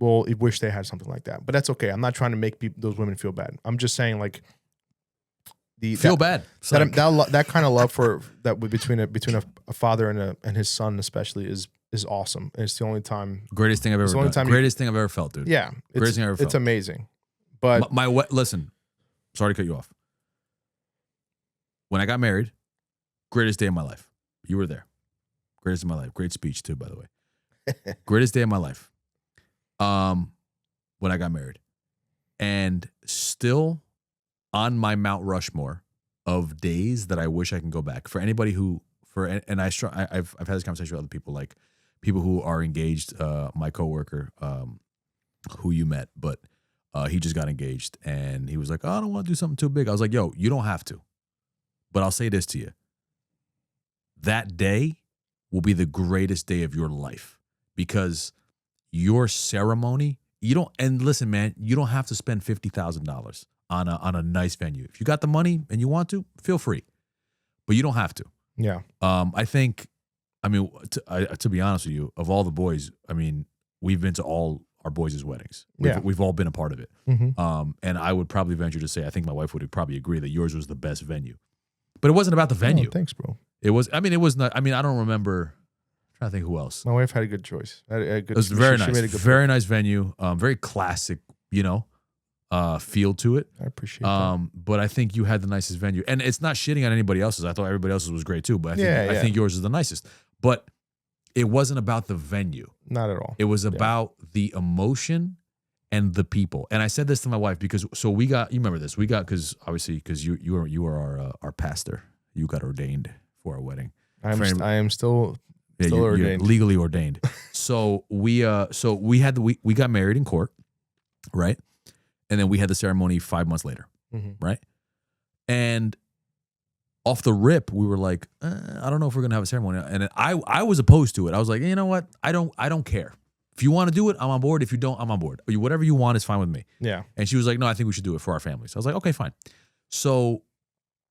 wish they had something like that. But that's okay. I'm not trying to make those women feel bad. I'm just saying, like, bad. That kind of love for that between a father and his son especially is awesome. And it's the only time. Greatest thing I've ever done. Greatest thing I've ever felt, dude. Yeah, greatest thing I've ever felt. It's amazing. But listen, sorry to cut you off. When I got married, greatest day of my life. You were there. Greatest of my life. Great speech too, by the way. Greatest day of my life. When I got married, and still on my Mount Rushmore of days that I wish I can go back. For anybody and I've had this conversation with other people, like people who are engaged. My coworker, who you met, but he just got engaged, and he was like, "Oh, I don't want to do something too big." I was like, "Yo, you don't have to," but I'll say this to you. That day will be the greatest day of your life, because your ceremony, and listen, man, you don't have to spend $50,000 on a nice venue. If you got the money and you want to, feel free, but you don't have to. Yeah. I think, to be honest with you, of all the boys, we've been to all our boys' weddings. We've all been a part of it. Mm-hmm. And I would probably venture to say, I think my wife would probably agree that yours was the best venue, but it wasn't about the venue. Oh, thanks, bro. It was not, I don't remember trying to think who else. My wife had a good choice. Had a good, It was very she nice. made a good Very nice venue. Very classic, feel to it. I appreciate that. But I think you had the nicest venue. And it's not shitting on anybody else's. I thought everybody else's was great too. But I think yours is the nicest. But it wasn't about the venue. Not at all. It was about the emotion and the people. And I said this to my wife because we got, you remember this, because you are our pastor. You got ordained for our wedding. I am still ordained. You're legally ordained. So we got married in court, right? And then we had the ceremony 5 months later, right? And off the rip, we were like, I don't know if we're gonna have a ceremony. And I was opposed to it. I was like, you know what? I don't care. If you want to do it, I'm on board. If you don't, I'm on board. Whatever you want is fine with me. Yeah. And she was like, no, I think we should do it for our families. I was like, okay, fine. So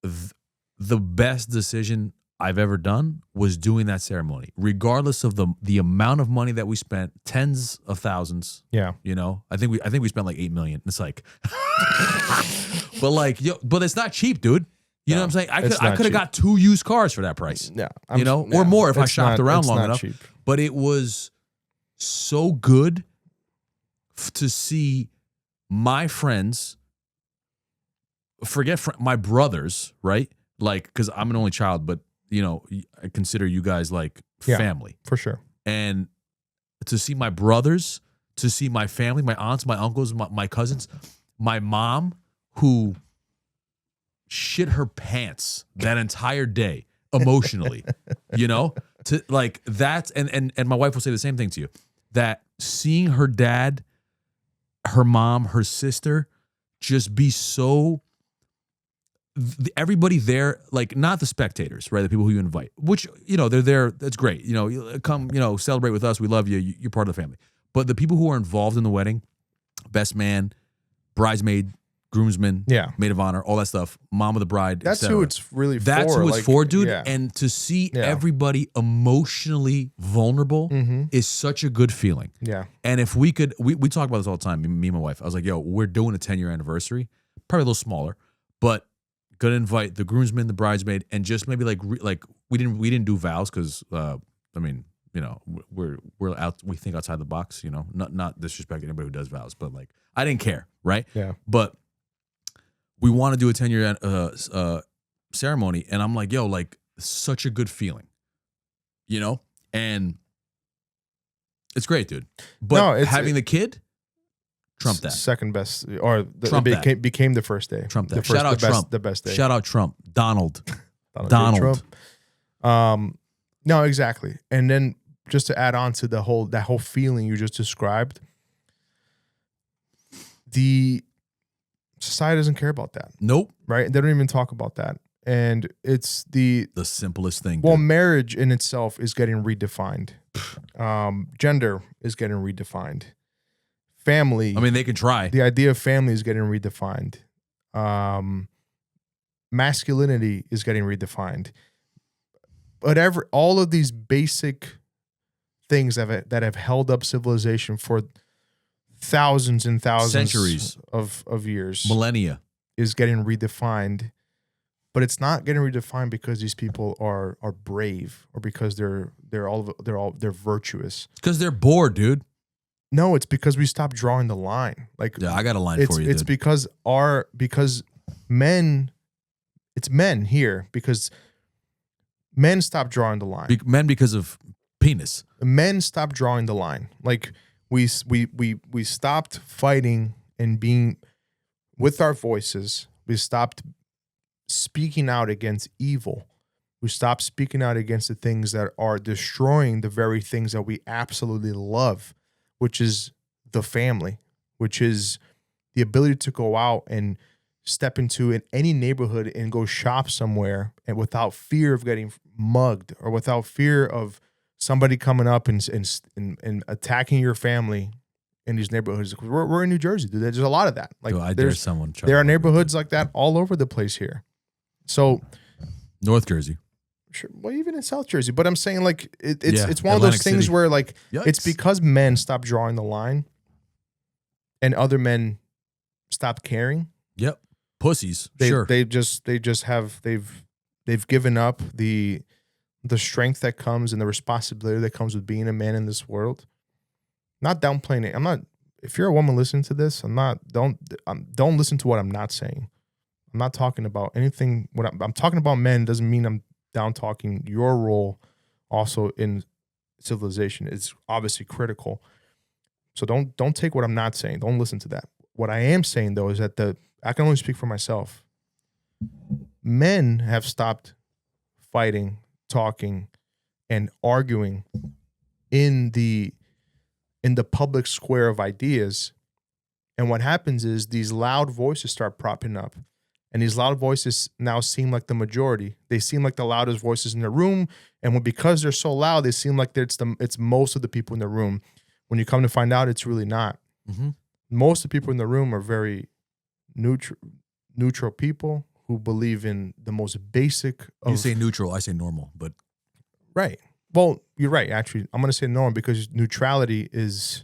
the best decision I've ever done was doing that ceremony, regardless of the amount of money that we spent, tens of thousands. Yeah. I think we spent like $8 million. It's like, but it's not cheap, dude. You know what I'm saying? I could have got 2 used cars for that price. Yeah. Or more if I shopped around long enough. Cheap. But it was so good to see my friends, my brothers, right? Like, because I'm an only child, but I consider you guys like family. For sure. And to see my brothers, to see my family, my aunts, my uncles, my cousins, my mom, who shit her pants that entire day emotionally, to like that. And my wife will say the same thing to you, that seeing her dad, her mom, her sister just be so, everybody there, like not the spectators, right? The people who you invite, which, they're there. That's great. Come, celebrate with us. We love you. You're part of the family. But the people who are involved in the wedding, best man, bridesmaid, groomsman, maid of honor, all that stuff, mom of the bride. That's who it's really for. That's who it's for, dude. Yeah. And to see everybody emotionally vulnerable is such a good feeling. Yeah. And if we could, we talk about this all the time, me and my wife. I was like, yo, we're doing a 10-year anniversary, probably a little smaller, but gonna invite the groomsman, the bridesmaid, and just maybe like we didn't do vows because we're out, we think outside the box, not disrespect anybody who does vows, but like I didn't care, right? Yeah. But we want to do a 10-year ceremony, and I'm like, yo, like such a good feeling, and it's great, dude. But having the kid, trump that. Second best, or became the first day. Trump that. Shout out Trump. The best day. Shout out Trump. Donald. Trump. No, exactly. And then just to add on to that whole feeling you just described, the society doesn't care about that. Nope. Right? They don't even talk about that. And it's the simplest thing. Well, marriage in itself is getting redefined. Gender is getting redefined. Family. I mean, they can try. The idea of family is getting redefined. Masculinity is getting redefined. Whatever, all of these basic things that have held up civilization for thousands and thousands, centuries of years, millennia, is getting redefined. But it's not getting redefined because these people are brave or because they're virtuous. Because they're bored, dude. No, it's because we stopped drawing the line. Like, yeah, I got a line for you. It's dude. because men. It's men here because men stopped drawing the line. Men because of penis. Men stopped drawing the line. Like we stopped fighting and being with our voices. We stopped speaking out against evil. We stopped speaking out against the things that are destroying the very things that we absolutely love, which is the family, which is the ability to go out and step into any neighborhood and go shop somewhere and without fear of getting mugged or without fear of somebody coming up and attacking your family in these neighborhoods. We're in New Jersey, dude. There's a lot of that. Like, there are neighborhoods like that all over the place here. So, North Jersey. Sure, well, even in South Jersey. But I'm saying, like, it's one of Atlantic those things City. where, like, Yikes. it's because men stopped drawing the line and other men stopped caring. Yep. Pussies. They've sure. given up the the strength that comes and the responsibility that comes with being a man in this world. Not downplaying it. I'm not. If you're a woman listening to this, don't listen to what I'm not saying. I'm not talking about anything. When I'm talking about men, doesn't mean I'm down talking your role also in civilization. It's obviously critical. So don't take what I'm not saying. Don't listen to that. What I am saying though is that I can only speak for myself. Men have stopped fighting, talking, and arguing in the public square of ideas. And what happens is these loud voices start propping up. And these loud voices now seem like the majority. They seem like the loudest voices in the room. And because they're so loud, they seem like it's most of the people in the room. When you come to find out, it's really not. Mm-hmm. Most of the people in the room are very neutral people who believe in the most basic of... You say neutral, I say normal, but... Right. Well, you're right, actually. I'm going to say normal because neutrality is...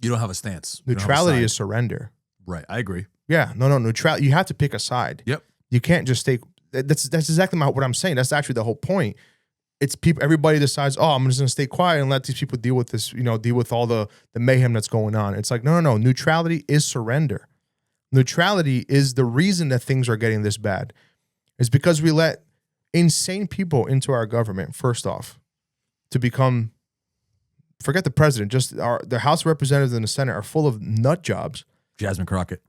You don't have a stance. Neutrality is surrender. Right, I agree. Yeah, no, neutrality. You have to pick a side. Yep. You can't just take... That's exactly what I'm saying. That's actually the whole point. It's people. Everybody decides, oh, I'm just going to stay quiet and let these people deal with this, deal with all the mayhem that's going on. It's like, no. Neutrality is surrender. Neutrality is the reason that things are getting this bad. It's because we let insane people into our government, first off, to become, forget the president, just the House of Representatives and the Senate are full of nut jobs. Jasmine Crockett.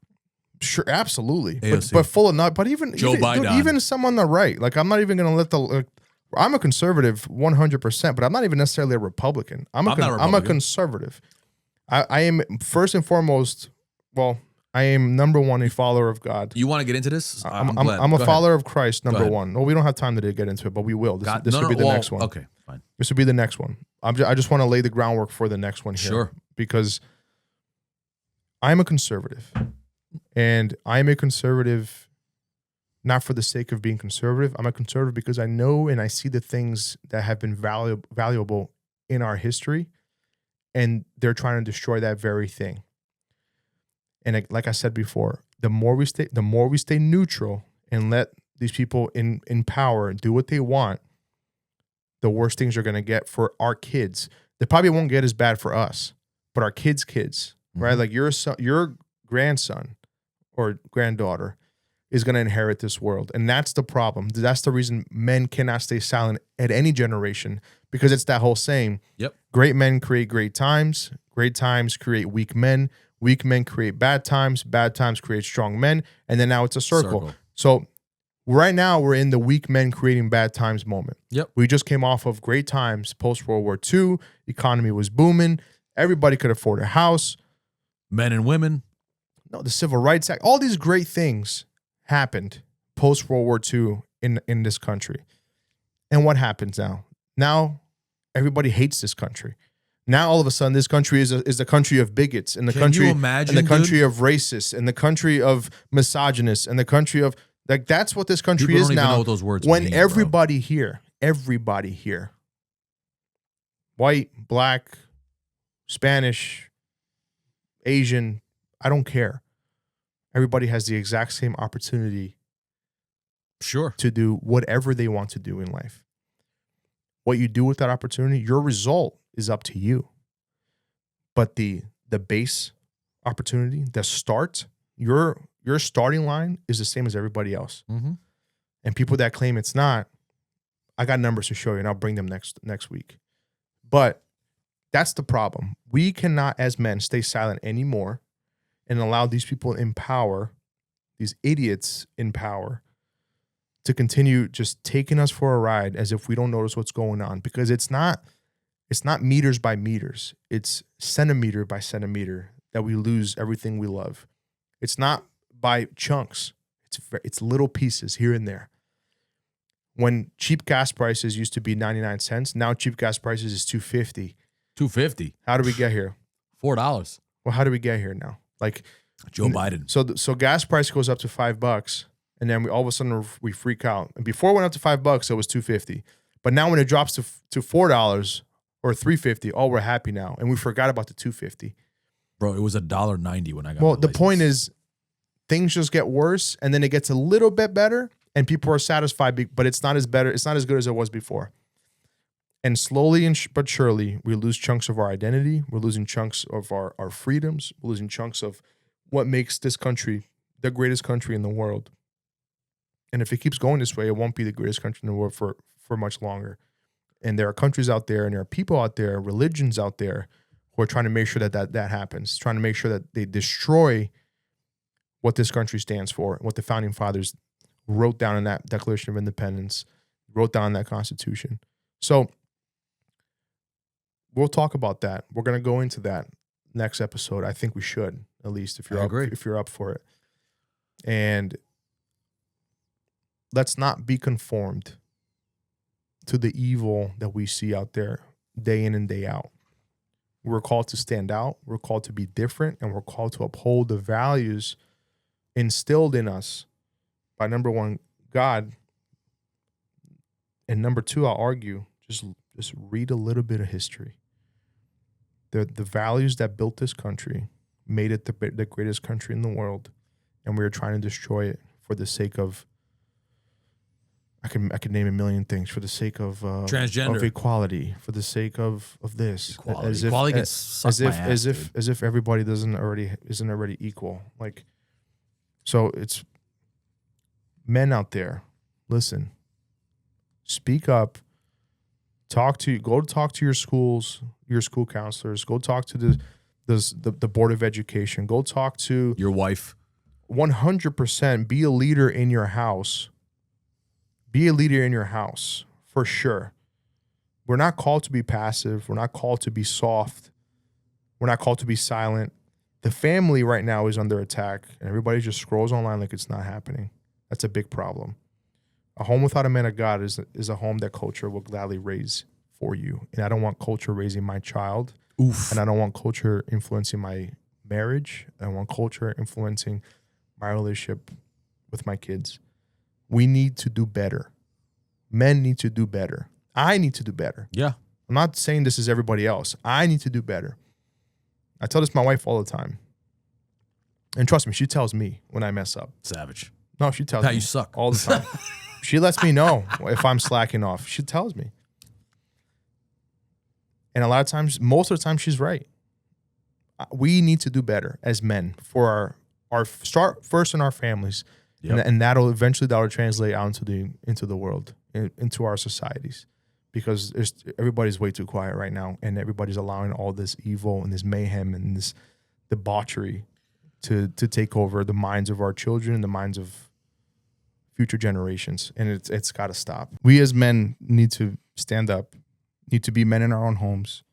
Sure, absolutely. AOC. But full of nut. But even Biden. Dude, even some on the right. Like, I'm not even going to let I'm a conservative 100%, but I'm not even necessarily a Republican. I'm a conservative. I am first and foremost, I am number one a follower of God. You want to get into this? I'm a follower of Christ, number one. Well, we don't have time to get into it, but we will. This will be the next one. Okay, fine. This will be the next one. I just want to lay the groundwork for the next one here. Sure. Because I'm a conservative. And I'm a conservative not for the sake of being conservative. I'm a conservative because I know and I see the things that have been valuable in our history, and they're trying to destroy that very thing. And like I said before, the more we stay neutral and let these people in power do what they want, the worse things are going to get for our kids. They probably won't get as bad for us, but our kids, right? Like your grandson or granddaughter is going to inherit this world. And that's the problem. That's the reason men cannot stay silent at any generation, because it's that whole saying, yep. Great men create great times create weak men create bad times create strong men, and then now it's a circle. So right now we're in the weak men creating bad times moment. Yep. We just came off of great times post-World War II. Economy was booming. Everybody could afford a house. Men and women. No, the Civil Rights Act, all these great things happened post-World War II in this country. And what happens now? Now everybody hates this country. Now all of a sudden this country is the country of bigots, and the country of racists, and the country of misogynists, and the country of, like, that's what this country People is don't now. even know what those words when mean, everybody here, white, black, Spanish, Asian, I don't care. Everybody has the exact same opportunity, sure, to do whatever they want to do in life. What you do with that opportunity, your result is up to you. But the base opportunity, the start, your starting line is the same as everybody else. Mm-hmm. And people that claim it's not, I got numbers to show you, and I'll bring them next week. But that's the problem. We cannot, as men, stay silent anymore and allow these people in power, these idiots in power, to continue just taking us for a ride as if we don't notice what's going on. Because it's not meters by meters. It's centimeter by centimeter that we lose everything we love. It's not by chunks. It's little pieces here and there. When cheap gas prices used to be 99 cents, now cheap gas prices is $2.50. $2.50. How did we get here? $4. Well, how did we get here now? Like Joe Biden. So gas price goes up to $5, and then all of a sudden we freak out. And before it went up to $5, it was $2.50. But now when it drops to $4 or $3.50, oh, we're happy now, and we forgot about the $2.50. Bro, it was $1.90 when I got. Well, the point is, things just get worse, and then it gets a little bit better, and people are satisfied. But it's not as better. It's not as good as it was before. And slowly but surely, we lose chunks of our identity. We're losing chunks of our freedoms. We're losing chunks of what makes this country the greatest country in the world. And if it keeps going this way, it won't be the greatest country in the world for much longer. And there are countries out there and there are people out there, religions out there who are trying to make sure that happens, trying to make sure that they destroy what this country stands for, what the founding fathers wrote down in that Declaration of Independence, wrote down in that Constitution. So we'll talk about that. We're going to go into that next episode. I think we should, at least if you're up for it. And let's not be conformed to the evil that we see out there day in and day out. We're called to stand out. We're called to be different, and we're called to uphold the values instilled in us by, number one, God, and number two, I'll argue, just read a little bit of history. The values that built this country made it the greatest country in the world, and we are trying to destroy it for the sake of, I could name a million things, for the sake of transgender, of equality, for the sake of this, equality gets sucked my ass, as if everybody isn't already equal. Like, so it's men out there, listen, speak up, go talk to your schools, your school counselors, go talk to the Board of Education, go talk to your wife. 100% be a leader in your house. Be a leader in your house, for sure. We're not called to be passive. We're not called to be soft. We're not called to be silent. The family right now is under attack, and everybody just scrolls online like it's not happening. That's a big problem. A home without a man of God is a home that culture will gladly raise for you. And I don't want culture raising my child. Oof. And I don't want culture influencing my marriage. I don't want culture influencing my relationship with my kids. We need to do better. Men need to do better. I need to do better. Yeah. I'm not saying this is everybody else. I need to do better. I tell this to my wife all the time. And trust me, she tells me when I mess up. Savage. No, she tells How me. you suck. All the time. She lets me know if I'm slacking off. She tells me. And a lot of times, most of the time, she's right. We need to do better as men for our start first in our families. Yep. And that'll translate out into the world, into our societies, because everybody's way too quiet right now, and everybody's allowing all this evil and this mayhem and this debauchery to take over the minds of our children and the minds of future generations, and it's got to stop. We as men need to stand up, need to be men in our own homes,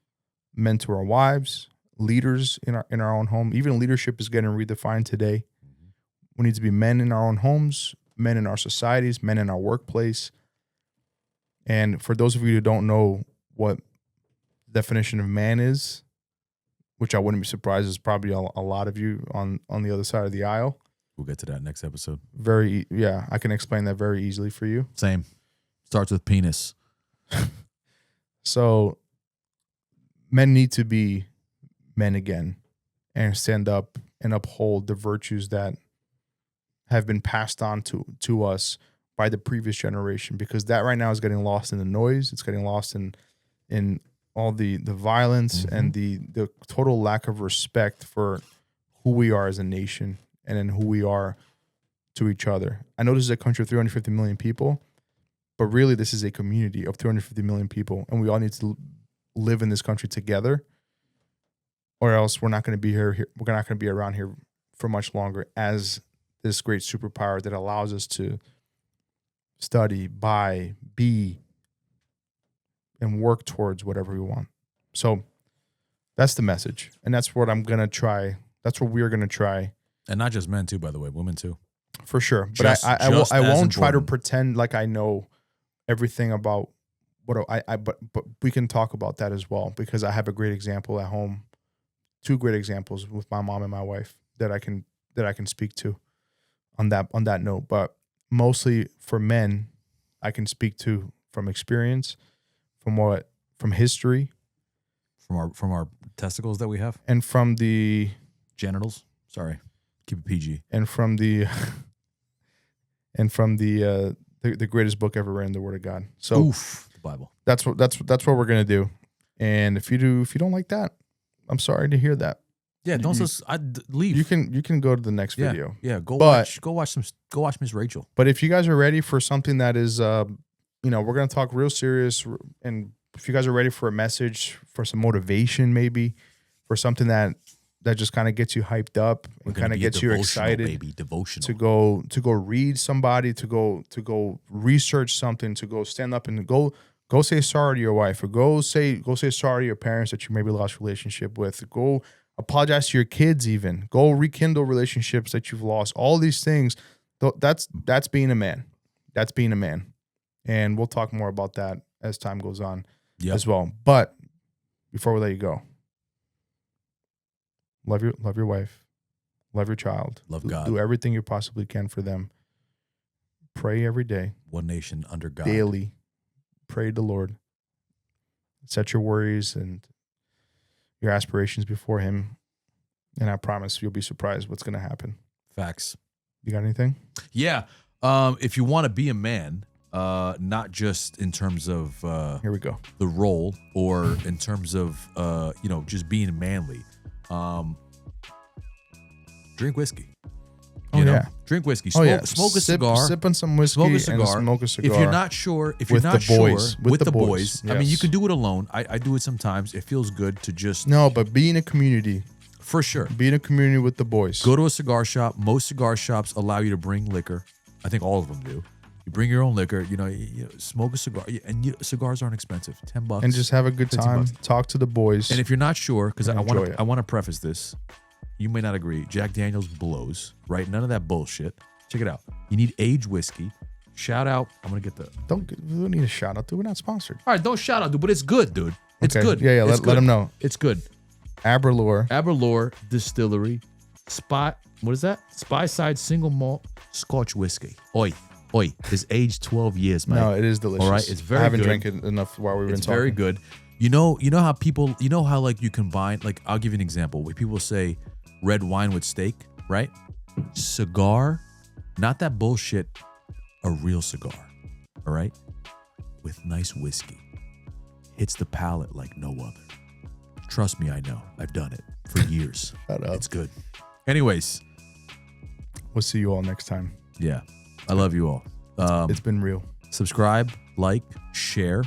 men to our wives, leaders in our own home. Even leadership is getting redefined today. We need to be men in our own homes, men in our societies, men in our workplace. And for those of you who don't know what the definition of man is, which I wouldn't be surprised is probably a lot of you on the other side of the aisle. We'll get to that next episode. I can explain that very easily for you. Same. Starts with penis. So men need to be men again and stand up and uphold the virtues that have been passed on to us by the previous generation, because that right now is getting lost in the noise. It's getting lost in all the violence and the total lack of respect for who we are as a nation and in who we are to each other. I know this is a country of 350 million people, but really this is a community of 250 million people, and we all need to live in this country together, or else we're not going to be here. We're not going to be around here for much longer as this great superpower that allows us to study, buy, be, and work towards whatever we want. So that's the message. And that's what I'm going to try. That's what we're going to try. And not just men too, by the way, women too. For sure. But I won't try to pretend like I know everything about what but we can talk about that as well, because I have a great example at home. Two great examples with my mom and my wife that I can speak to on that note. But mostly for men, I can speak to from experience, from history, from our testicles that we have, and from the genitals. Sorry, keep it PG. And from the greatest book ever written, the Word of God. So Oof, the Bible. That's what we're gonna do. And if you don't like that, I'm sorry to hear that. Yeah, don't leave. You can go to the next video. Yeah, go watch Miss Rachel. But if you guys are ready for something that is, we're gonna talk real serious, and if you guys are ready for a message, for some motivation, maybe for something that just kind of gets you hyped up and kind of gets you excited, baby, devotional. to go read somebody, to go research something, to go stand up and go say sorry to your wife, or go say sorry to your parents that you maybe lost relationship with. Go apologize to your kids, even go rekindle relationships that you've lost. All these things, that's being a man. That's being a man, and we'll talk more about that as time goes on as well. But before we let you go, love your wife, love your child, love God, do everything you possibly can for them. Pray every day. One nation under God. Daily. Pray to the Lord. Set your worries and your aspirations before Him, and I promise you'll be surprised what's going to happen. Facts. You got anything? Yeah. If you want to be a man, not just in terms of Here we go. the role, or in terms of just being manly, drink whiskey. You know? Drink whiskey. Smoke a cigar. Sip on some whiskey. Smoke a cigar. And smoke a cigar. If you're not sure, with the boys. I mean, you can do it alone. I do it sometimes. It feels good to just but be in a community. For sure. Be in a community with the boys. Go to a cigar shop. Most cigar shops allow you to bring liquor. I think all of them do. You bring your own liquor. You smoke a cigar, and cigars aren't expensive. $10, and just have a good time. Talk to the boys. And if you're not sure, because I want to preface this, you may not agree. Jack Daniels blows, right? None of that bullshit. Check it out. You need aged whiskey. Shout out. I'm gonna get the. We don't need a shout out, dude. We're not sponsored. All right, don't shout out, dude. But it's good, dude. It's good. Yeah. Let them know. It's good. Aberlour Distillery. What is that? Speyside single malt Scotch whiskey. Oi. It's aged 12 years, man. No, it is delicious. All right, it's very good. I haven't drank it enough while we've been talking. It's very good. You know how people, how like you combine, like I'll give you an example where people say red wine with steak, right? Cigar, not that bullshit, a real cigar, all right? With nice whiskey. Hits the palate like no other. Trust me, I know. I've done it for years. It's good. Anyways. We'll see you all next time. Yeah. I love you all. It's been real. Subscribe, like, share.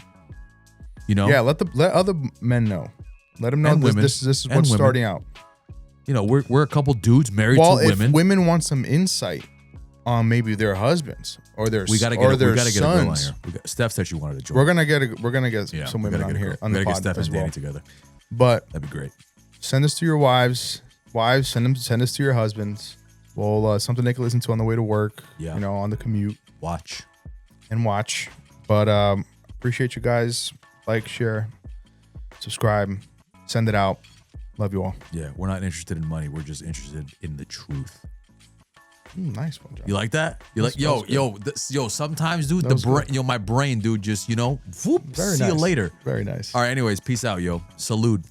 Yeah, let other men know. Let them know this is what's starting out. We're a couple dudes married to women. If women want some insight on maybe their husbands or their sons. Get a girl on here. Steph said she wanted to join. We're gonna get some women on here on the pod Steph as and well. Danny together. But that'd be great. Send this to your wives. Send this to your husbands. Well, something they can listen to on the way to work. Yeah. On the commute. Watch. But appreciate you guys. Like, share, subscribe, send it out. Love you all. Yeah, we're not interested in money. We're just interested in the truth. Nice one, John. You like that? You like yo. Sometimes, dude, my brain, dude, just whoop. See you later. Very nice. All right. Anyways, peace out, yo. Salute.